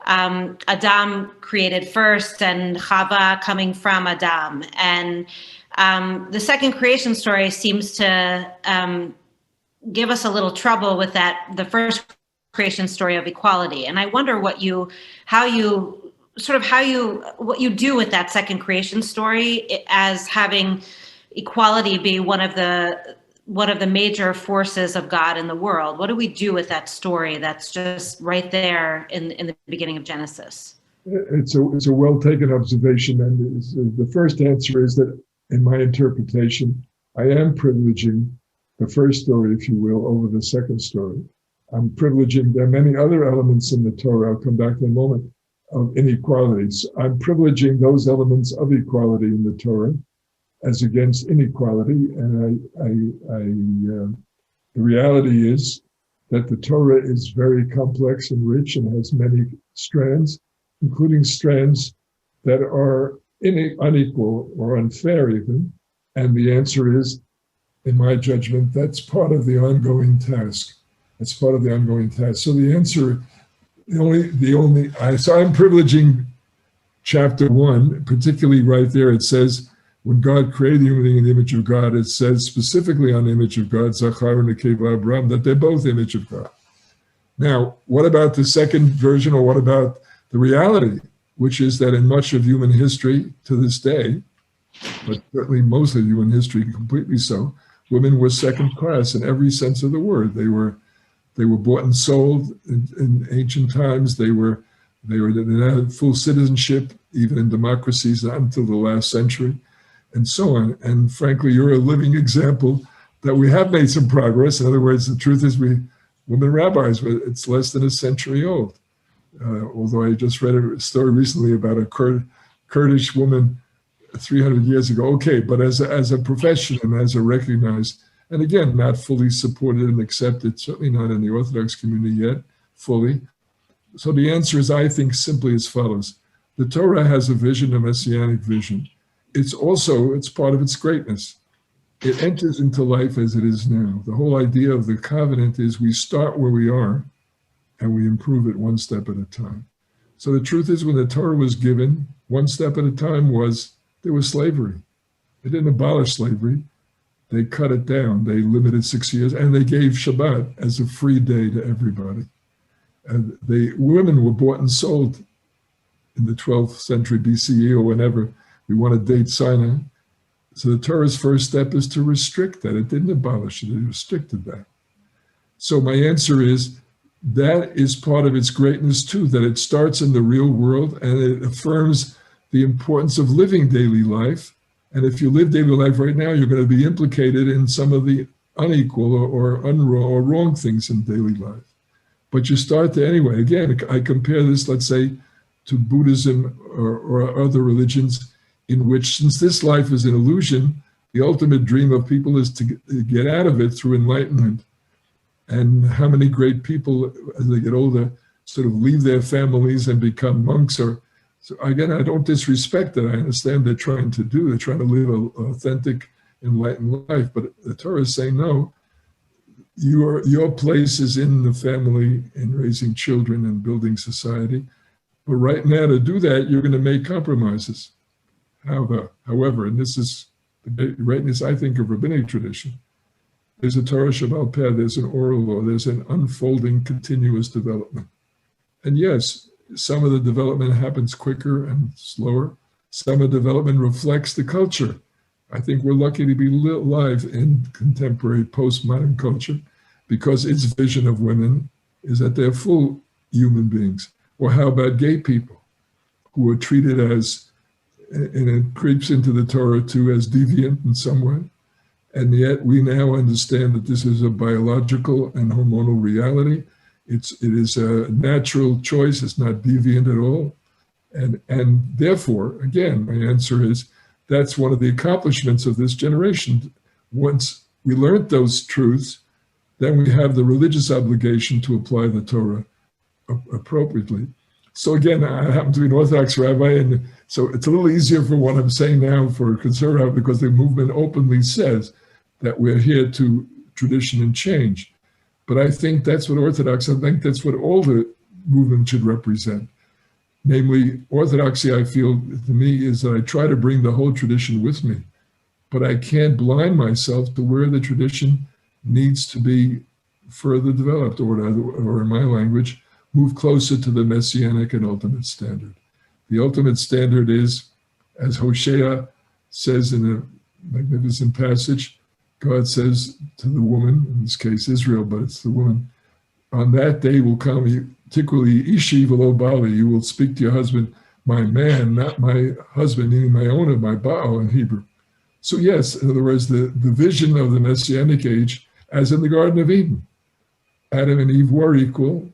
Adam created first and Chava coming from Adam. And the second creation story seems to give us a little trouble with the first creation story of equality. And I wonder what you do with that second creation story as having equality be one of the major forces of God in the world. What do we do with that story that's just right there in the beginning of Genesis? It's a well taken observation, and the first answer is that in my interpretation, I am privileging the first story, if you will, over the second story. I'm privileging, there are many other elements in the Torah, I'll come back in a moment, of inequalities. I'm privileging those elements of equality in the Torah as against inequality. And the reality is that the Torah is very complex and rich and has many strands, including strands that are unequal or unfair even. And the answer is, in my judgment, that's part of the ongoing task. That's part of the ongoing task. So the answer, so I'm privileging chapter 1, particularly right there. It says, when God created everything in the image of God, it says specifically on the image of God, Zachar and Nekeva Abraham, that they're both image of God. Now, what about the second version, or what about the reality, which is that in much of human history to this day, but certainly most of human history completely so, women were second class in every sense of the word. They were bought and sold in ancient times. They didn't have full citizenship, even in democracies, not until the last century, and so on. And frankly, you're a living example that we have made some progress. In other words, the truth is women rabbis, it's less than a century old. Although I just read a story recently about a Kurdish woman 300 years ago. Okay, but as a profession and as a recognized, and again, not fully supported and accepted, certainly not in the Orthodox community yet, fully. So the answer is, I think, simply as follows. The Torah has a vision, a messianic vision. It's part of its greatness. It enters into life as it is now. The whole idea of the covenant is we start where we are and we improve it one step at a time. So the truth is, when the Torah was given, one step at a time there was slavery. They didn't abolish slavery. They cut it down. They limited 6 years, and they gave Shabbat as a free day to everybody. And women were bought and sold in the 12th century BCE or whenever. We want to date Sinai. So the Torah's first step is to restrict that. It didn't abolish it. It restricted that. So my answer is that is part of its greatness too, that it starts in the real world and it affirms the importance of living daily life. And if you live daily life right now, you're going to be implicated in some of the unequal or wrong things in daily life. But you start to anyway. Again, I compare this, let's say, to Buddhism or other religions in which, since this life is an illusion, the ultimate dream of people is to get out of it through enlightenment. And how many great people, as they get older, sort of leave their families and become monks. So again, I don't disrespect it. I understand they're trying to live an authentic, enlightened life. But the Torah is saying, no, your place is in the family, in raising children and building society. But right now, to do that, you're going to make compromises. However, and this is the greatness, I think, of rabbinic tradition. There's a Torah Shebaal Peh, there's an oral law, there's an unfolding continuous development. And yes, some of the development happens quicker and slower. Some of the development reflects the culture. I think we're lucky to be alive in contemporary postmodern culture because its vision of women is that they're full human beings. Or how about gay people who are treated as, and it creeps into the Torah too, as deviant in some way. And yet we now understand that this is a biological and hormonal reality. It is a natural choice. It's not deviant at all. And therefore, again, my answer is that's one of the accomplishments of this generation. Once we learned those truths, then we have the religious obligation to apply the Torah appropriately. So again, I happen to be an Orthodox rabbi, and so it's a little easier for what I'm saying now for a conservative because the movement openly says that we're here to tradition and change. But I think that's what Orthodox, I think that's what all the movement should represent. Namely, Orthodoxy, I feel, to me, is that I try to bring the whole tradition with me, but I can't blind myself to where the tradition needs to be further developed, or in my language, move closer to the messianic and ultimate standard. The ultimate standard is, as Hosea says in a magnificent passage, God says to the woman, in this case Israel, but it's the woman, on that day will come, particularly Ishi v'lo bali, you will speak to your husband, my man, not my husband, meaning my owner, my Baal in Hebrew. So yes, in other words, the vision of the Messianic age, as in the Garden of Eden, Adam and Eve were equal,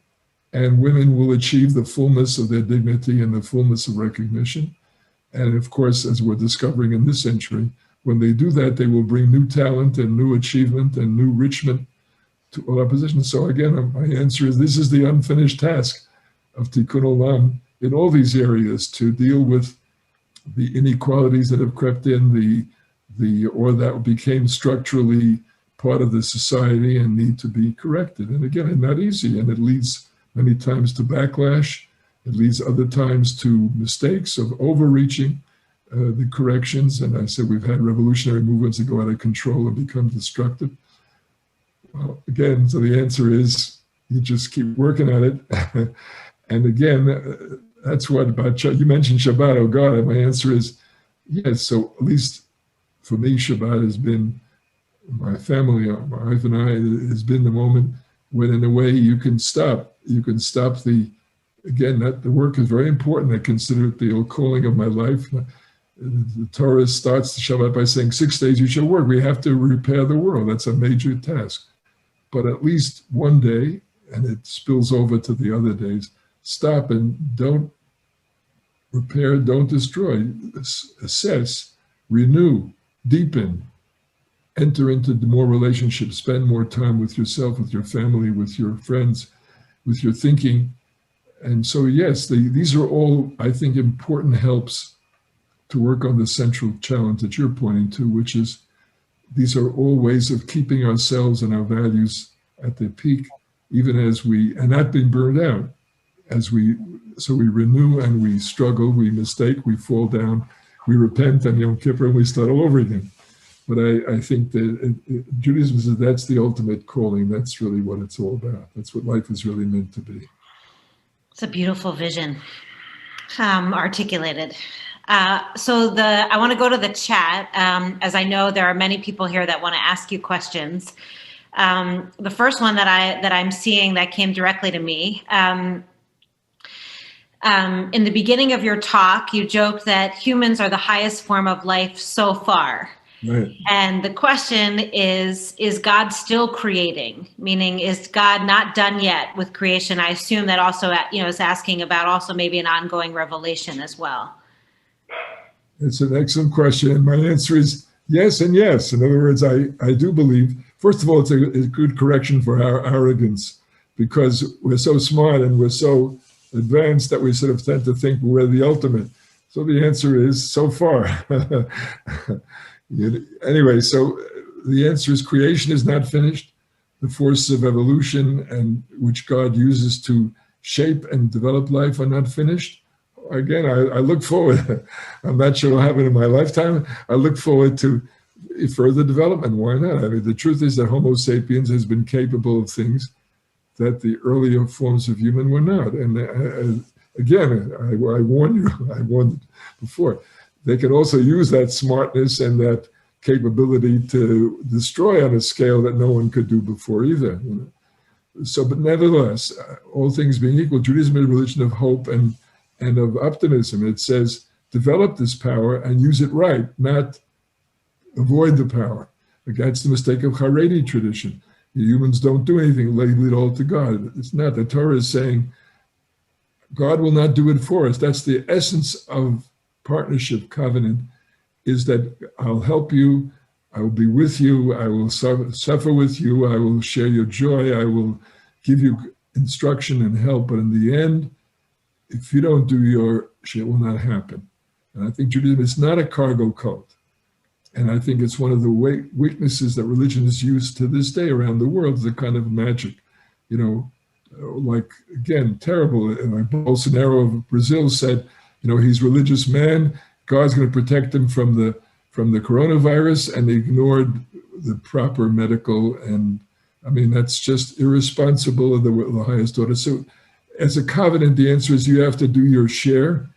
and women will achieve the fullness of their dignity and the fullness of recognition. And of course, as we're discovering in this century, when they do that, they will bring new talent and new achievement and new enrichment to all our positions. So again, my answer is this is the unfinished task of Tikkun Olam in all these areas, to deal with the inequalities that have crept in, or that became structurally part of the society and need to be corrected. And again, it's not easy, and it leads many times to backlash. It leads other times to mistakes of overreaching the corrections. And I said we've had revolutionary movements that go out of control and become destructive. Well, again, so the answer is you just keep working at it. And again, that's what about, you mentioned Shabbat, oh God, and my answer is yes. So at least for me, Shabbat has been, my family, my wife and I, has been the moment when in a way you can stop the, again, that the work is very important. I consider it the calling of my life. The Torah starts the Shabbat by saying 6 days you shall work. We have to repair the world. That's a major task. But at least one day, and it spills over to the other days, stop and don't repair, don't destroy, assess, renew, deepen, enter into more relationships, spend more time with yourself, with your family, with your friends, with your thinking. And so, yes, these are all, I think, important helps to work on the central challenge that you're pointing to, which is these are all ways of keeping ourselves and our values at their peak, even as we, and not being burned out, so we renew and we struggle, we mistake, we fall down, we repent on Yom Kippur and we start all over again. But I think that Judaism says that's the ultimate calling. That's really what it's all about. That's what life is really meant to be. It's a beautiful vision, articulated. So I want to go to the chat, as I know there are many people here that want to ask you questions. The first one that I'm seeing that came directly to me. In the beginning of your talk, you joked that humans are the highest form of life so far. Right. And the question is God still creating? Meaning, is God not done yet with creation? I assume that also, is asking about also maybe an ongoing revelation as well. It's an excellent question. And my answer is yes and yes. In other words, I do believe, first of all, it's a good correction for our arrogance, because we're so smart and we're so advanced that we sort of tend to think we're the ultimate. So the answer is so far. Anyway, so the answer is creation is not finished. The forces of evolution and which God uses to shape and develop life are not finished. Again, I look forward. I'm not sure it'll happen in my lifetime. I look forward to further development. Why not? I mean, the truth is that Homo sapiens has been capable of things that the earlier forms of human were not. And again, I warn you, I warned before, they can also use that smartness and that capability to destroy on a scale that no one could do before either. So, but nevertheless, all things being equal, Judaism is a religion of hope and of optimism. It says, develop this power and use it right, not avoid the power. That's the mistake of Haredi tradition. Humans don't do anything, leave it all to God. It's not. The Torah is saying, God will not do it for us. That's the essence of partnership covenant, is that I'll help you, I will be with you, I will suffer with you, I will share your joy, I will give you instruction and help, but in the end, if you don't do your share, it will not happen. And I think Judaism is not a cargo cult. And I think it's one of the weaknesses that religion is used to this day around the world, is a kind of magic, like, again, terrible. Like Bolsonaro of Brazil said, he's a religious man, God's going to protect him from the coronavirus, and they ignored the proper medical. And I mean, that's just irresponsible of the highest order. So as a covenant, the answer is you have to do your share.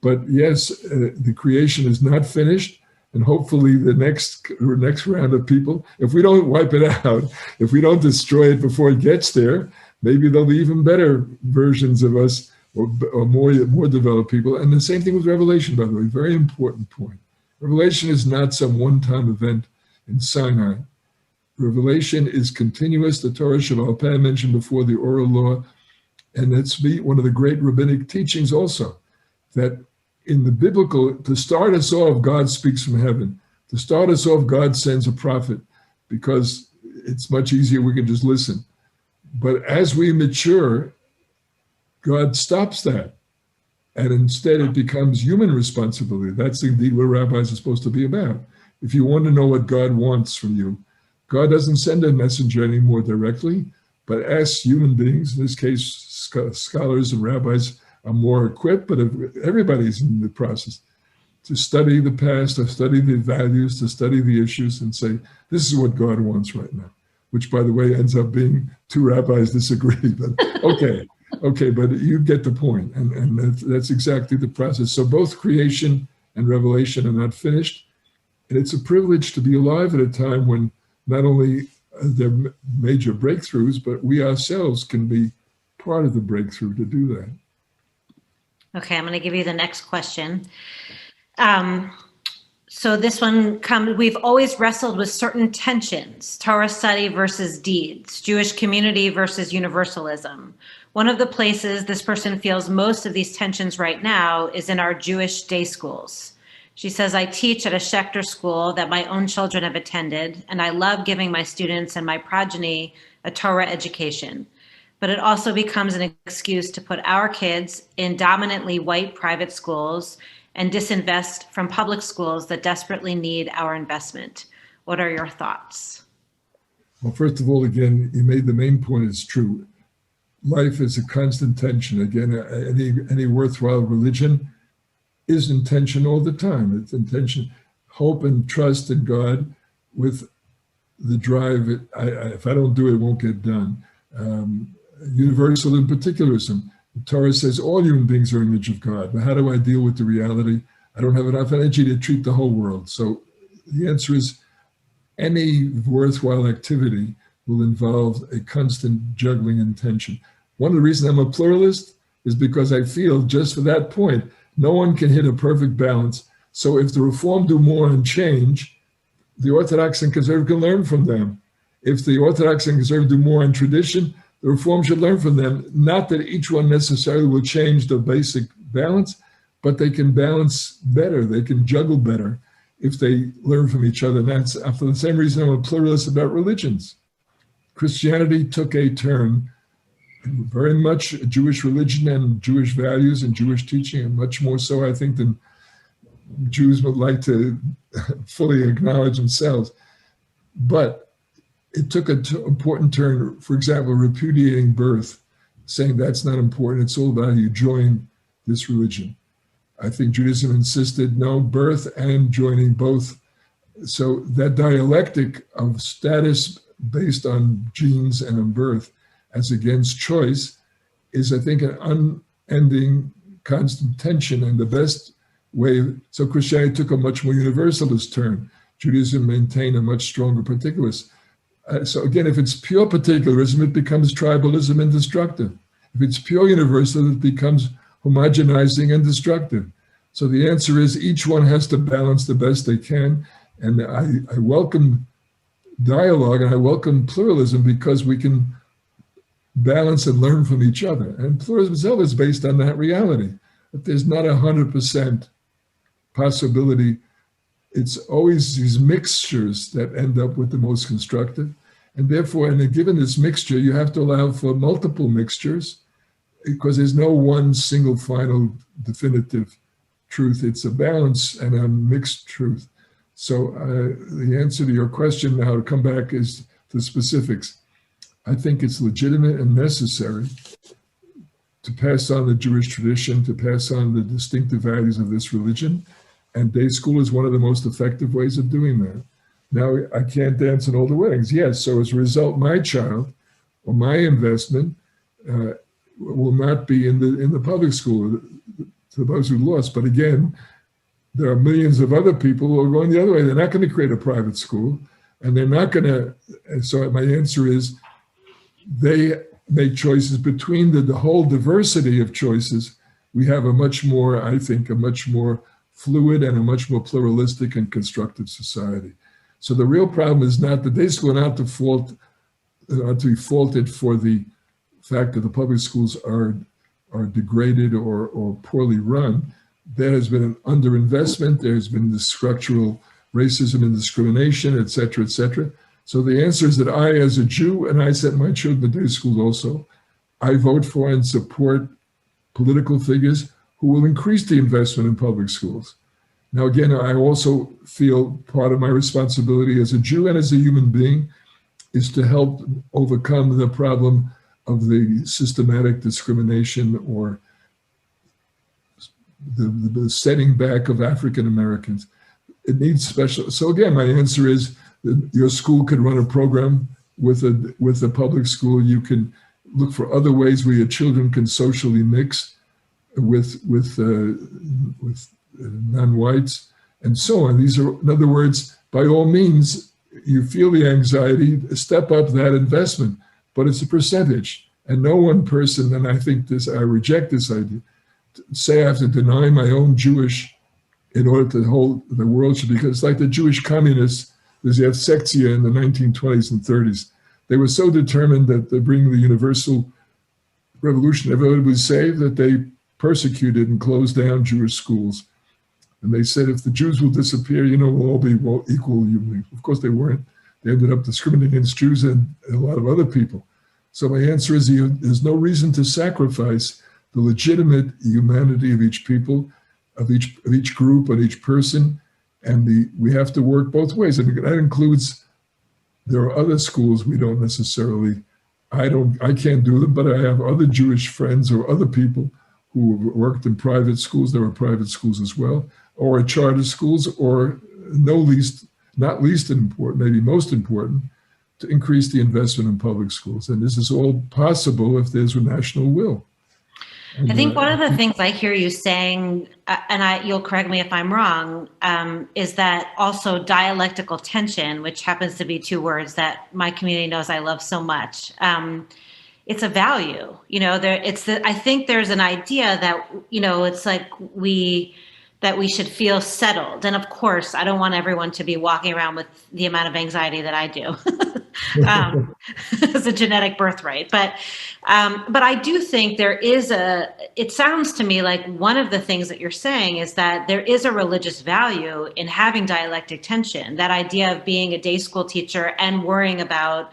But yes, the creation is not finished. And hopefully the next round of people, if we don't wipe it out, if we don't destroy it before it gets there, maybe there'll be even better versions of us, or more developed people. And the same thing with Revelation, by the way, very important point. Revelation is not some one-time event in Sinai. Revelation is continuous. The Torah Shabbat I mentioned before, the oral law, and that's one of the great rabbinic teachings also, that in the biblical, to start us off, God speaks from heaven. To start us off, God sends a prophet, because it's much easier, we can just listen. But as we mature, God stops that. And instead it becomes human responsibility. That's indeed what rabbis are supposed to be about. If you want to know what God wants from you, God doesn't send a messenger anymore directly, but asks human beings, in this case, scholars and rabbis are more equipped, but everybody's in the process, to study the past, to study the values, to study the issues, and say, this is what God wants right now, which, by the way, ends up being two rabbis disagree, but okay, but you get the point, and that's exactly the process. So both creation and revelation are not finished, and it's a privilege to be alive at a time when not only are there major breakthroughs, but we ourselves can be part of the breakthrough to do that. Okay, I'm going to give you the next question. So this one comes, we've always wrestled with certain tensions, Torah study versus deeds, Jewish community versus universalism. One of the places this person feels most of these tensions right now is in our Jewish day schools. She says, I teach at a Schechter school that my own children have attended, and I love giving my students and my progeny a Torah education. But it also becomes an excuse to put our kids in dominantly white private schools and disinvest from public schools that desperately need our investment. What are your thoughts? Well, first of all, again, you made the main point is true. Life is a constant tension. Again, any worthwhile religion is intention all the time. It's intention, hope and trust in God with the drive. If I don't do it, it won't get done. Universal in particularism. The Torah says all human beings are image of God. But how do I deal with the reality? I don't have enough energy to treat the whole world. So the answer is any worthwhile activity will involve a constant juggling and tension. One of the reasons I'm a pluralist is because I feel just for that point, no one can hit a perfect balance. So if the Reform do more and change, the Orthodox and Conservative can learn from them. If the Orthodox and Conservative do more in tradition, the Reform should learn from them. Not that each one necessarily will change the basic balance, but they can balance better. They can juggle better if they learn from each other. And that's for the same reason I'm a pluralist about religions. Christianity took a turn, very much Jewish religion and Jewish values and Jewish teaching, and much more so, I think, than Jews would like to fully acknowledge themselves. But it took an important turn, for example, repudiating birth, saying that's not important, it's all about how you join this religion. I think Judaism insisted no, birth and joining both. So that dialectic of status based on genes and on birth as against choice is, I think, an unending constant tension, and the best way. So Christianity took a much more universalist turn. Judaism maintained a much stronger particularist. So again, if it's pure particularism, it becomes tribalism and destructive. If it's pure universal, it becomes homogenizing and destructive. So the answer is each one has to balance the best they can. And I welcome dialogue and I welcome pluralism because we can balance and learn from each other. And pluralism itself is based on that reality. But there's not 100% possibility. It's always these mixtures that end up with the most constructive. And therefore, given this mixture, you have to allow for multiple mixtures because there's no one single final definitive truth. It's a balance and a mixed truth. So the answer to your question now to come back is the specifics. I think it's legitimate and necessary to pass on the Jewish tradition, to pass on the distinctive values of this religion. And day school is one of the most effective ways of doing that. Now, I can't dance in all the weddings. Yes, so as a result, my child or my investment will not be in the public school, to those who lost. But again, there are millions of other people who are going the other way. They're not going to create a private school, and they're not going to. So my answer is they make choices between the whole diversity of choices. We have a much more, I think, a much more fluid and a much more pluralistic and constructive society. So the real problem is not the day school, not to be faulted for the fact that the public schools are degraded or poorly run. There has been an underinvestment. There's been the structural racism and discrimination, et cetera, et cetera. So the answer is that I, as a Jew, and I sent my children to day school also, I vote for and support political figures who will increase the investment in public schools. Now, again, I also feel part of my responsibility as a Jew and as a human being is to help overcome the problem of the systematic discrimination or the setting back of African Americans. It needs special. So again, my answer is that your school could run a program with a public school. You can look for other ways where your children can socially mix with non-whites and so on. These are, in other words, by all means, you feel the anxiety, step up that investment, but it's a percentage. And no one person, and I think this, I reject this idea, say I have to deny my own Jewish in order to hold the world should, because it's like the Jewish communists, there's the Sektia in the 1920s and 30s. They were so determined that they bring the universal revolution, everybody would save, that they persecuted and closed down Jewish schools. And they said, if the Jews will disappear, we'll all be equal. Of course they weren't. They ended up discriminating against Jews and a lot of other people. So my answer is there's no reason to sacrifice the legitimate humanity of each people, of each group, of each person. And we have to work both ways. And that includes, there are other schools we don't necessarily, I can't do them, but I have other Jewish friends or other people who worked in private schools. There were private schools as well, or charter schools, or not least important, maybe most important, to increase the investment in public schools. And this is all possible if there's a national will. And, I think one of the things I hear you saying, you'll correct me if I'm wrong, is that also dialectical tension, which happens to be two words that my community knows I love so much. It's a value, I think there's an idea that, it's like that we should feel settled. And of course, I don't want everyone to be walking around with the amount of anxiety that I do. It's a genetic birthright. But I do think it sounds to me like one of the things that you're saying is that there is a religious value in having dialectic tension, that idea of being a day school teacher and worrying about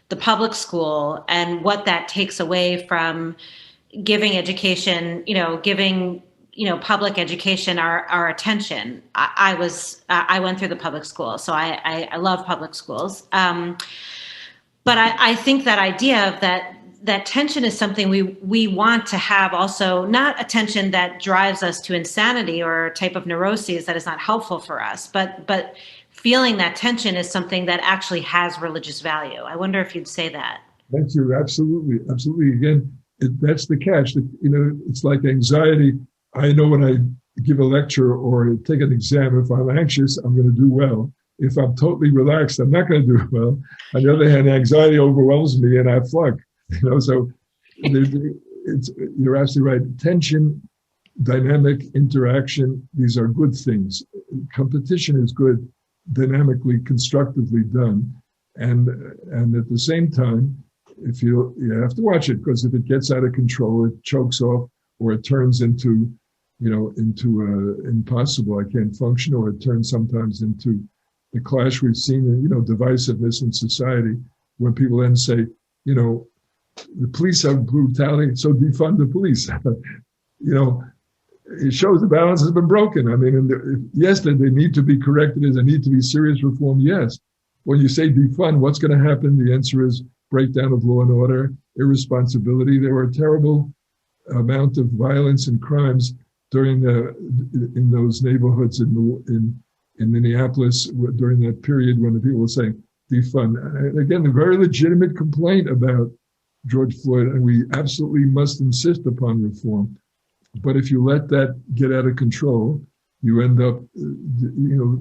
the public school and what that takes away from giving education, giving public education our attention. I went through the public school, so I love public schools. But I think that idea of that tension is something we want to have, also not a tension that drives us to insanity or a type of neuroses that is not helpful for us, but feeling that tension is something that actually has religious value. I wonder if you'd say that. Thank you. Absolutely. Absolutely. Again, that's the catch. It's like anxiety. I know when I give a lecture or take an exam, if I'm anxious, I'm going to do well. If I'm totally relaxed, I'm not going to do well. On the other hand, anxiety overwhelms me and I flunk. So you're absolutely right. Tension, dynamic interaction, these are good things. Competition is good, dynamically, constructively done. And at the same time, if you have to watch it, because if it gets out of control, it chokes off, or it turns into impossible, I can't function, or it turns sometimes into the clash we've seen in, divisiveness in society, when people then say, the police have brutality, so defund the police. It shows the balance has been broken. I mean, yes, they need to be corrected, there need to be serious reform, yes. When you say defund, what's going to happen? The answer is breakdown of law and order, irresponsibility. There were a terrible amount of violence and crimes in those neighborhoods in Minneapolis during that period when the people were saying defund. And again, a very legitimate complaint about George Floyd, and we absolutely must insist upon reform. But if you let that get out of control, you end up,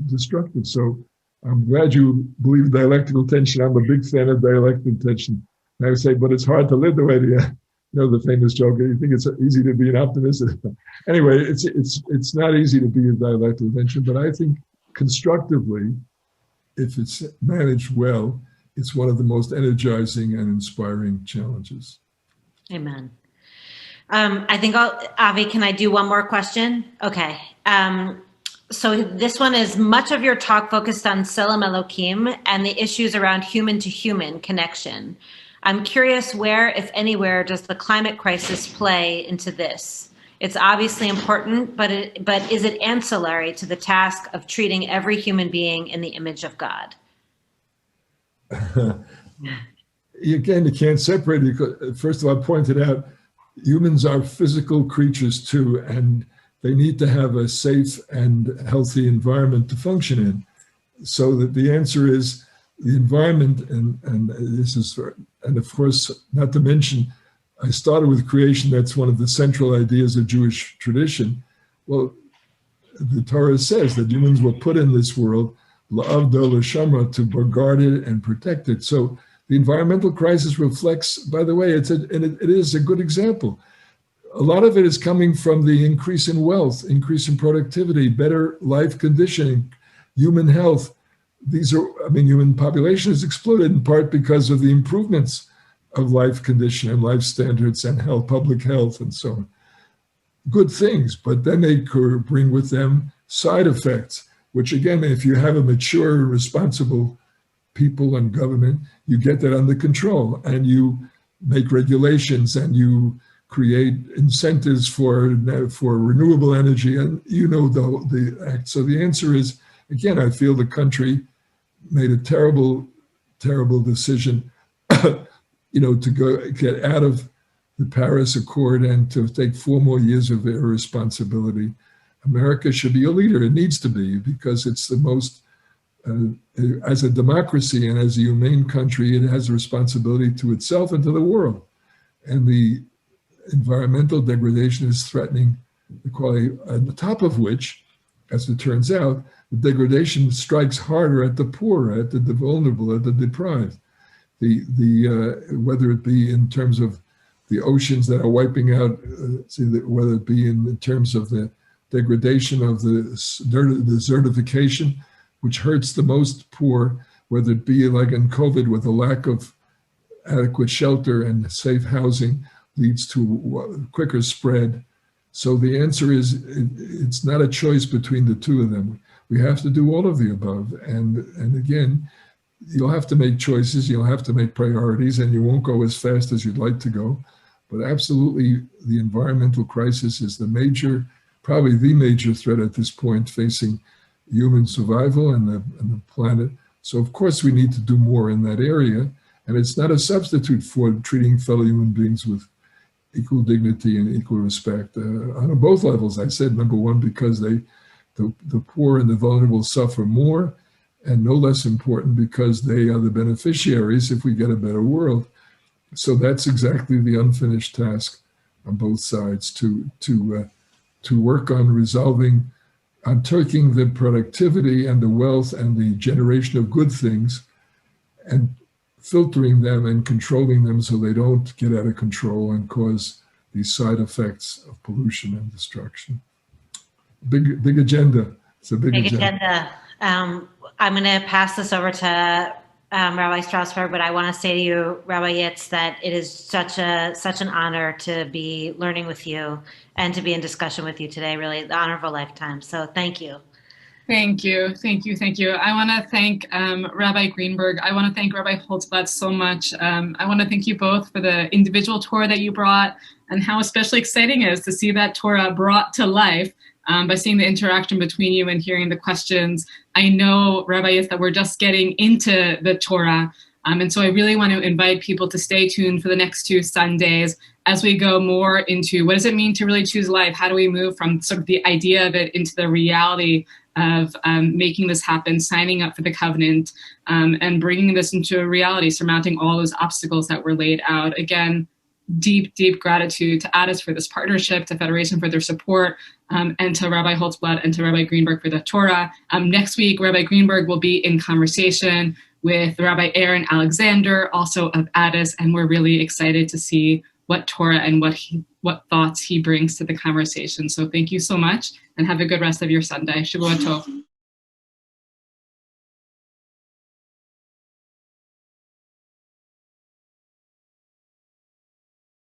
destructive. So I'm glad you believe dialectical tension. I'm a big fan of dialectical tension. And I would say, but it's hard to live the way the famous joke. You think it's easy to be an optimist. Anyway, it's not easy to be in dialectical tension, but I think constructively, if it's managed well, it's one of the most energizing and inspiring challenges. Amen. I think Avi, can I do one more question? Okay. So this one is, much of your talk focused on Tselem Elokim and the issues around human to human connection. I'm curious where, if anywhere, does the climate crisis play into this? It's obviously important, but is it ancillary to the task of treating every human being in the image of God? Again, you can't separate it. Because, first of all, I pointed out, humans are physical creatures too, and they need to have a safe and healthy environment to function in. So that the answer is the environment, and this is, and of course, not to mention, I started with creation. That's one of the central ideas of Jewish tradition. Well, the Torah says that humans were put in this world, la'avdo l'shamra, to guard it and protect it. So the environmental crisis reflects, by the way, it is a good example. A lot of it is coming from the increase in wealth, increase in productivity, better life conditioning, human health. Human population has exploded in part because of the improvements of life condition and life standards and health, public health, and so on. Good things, but then they could bring with them side effects, which again, if you have a mature, responsible people and government, you get that under control, and you make regulations, and you create incentives for renewable energy, and the act. So the answer is, again, I feel the country made a terrible, terrible decision, to get out of the Paris Accord and to take 4 more years of irresponsibility. America should be a leader. It needs to be, because it's the most, as a democracy and as a humane country, it has a responsibility to itself and to the world. And the environmental degradation is threatening the quality, on the top of which, as it turns out, the degradation strikes harder at the poor, at the vulnerable, at the deprived. Whether it be in terms of the oceans that are wiping out, whether it be in terms of the degradation of the desertification, which hurts the most poor, whether it be like in COVID with the lack of adequate shelter and safe housing leads to quicker spread. So the answer is, it's not a choice between the two of them. We have to do all of the above. And again, you'll have to make choices, you'll have to make priorities, and you won't go as fast as you'd like to go. But absolutely, the environmental crisis is probably the major threat at this point facing human survival and the planet. So of course we need to do more in that area. And it's not a substitute for treating fellow human beings with equal dignity and equal respect on both levels. I said, number one, because the poor and the vulnerable suffer more, and no less important because they are the beneficiaries if we get a better world. So that's exactly the unfinished task on both sides, to work on resolving, on taking the productivity and the wealth and the generation of good things and filtering them and controlling them so they don't get out of control and cause these side effects of pollution and destruction. Big agenda. It's a big agenda. I'm going to pass this over to Rabbi Strasberg, but I want to say to you, Rabbi Yitz, that it is such an honor to be learning with you and to be in discussion with you today. Really, the honor of a lifetime. So thank you. Thank you. I want to thank Rabbi Greenberg. I want to thank Rabbi Holtzblatt so much. I want to thank you both for the individual Torah that you brought, and how especially exciting it is to see that Torah brought to life by seeing the interaction between you and hearing the questions. I know, Rabbi, is that we're just getting into the Torah. And so I really want to invite people to stay tuned for the next 2 Sundays as we go more into what does it mean to really choose life? How do we move from sort of the idea of it into the reality of making this happen, signing up for the covenant, and bringing this into a reality, surmounting all those obstacles that were laid out. Again, deep gratitude to Addis for this partnership, to Federation for their support, and to Rabbi Holtzblatt and to Rabbi Greenberg for the Torah. Next week, Rabbi Greenberg will be in conversation with Rabbi Aaron Alexander, also of Addis, and we're really excited to see what Torah and what thoughts he brings to the conversation. So thank you so much, and have a good rest of your Sunday. Shavua Tov.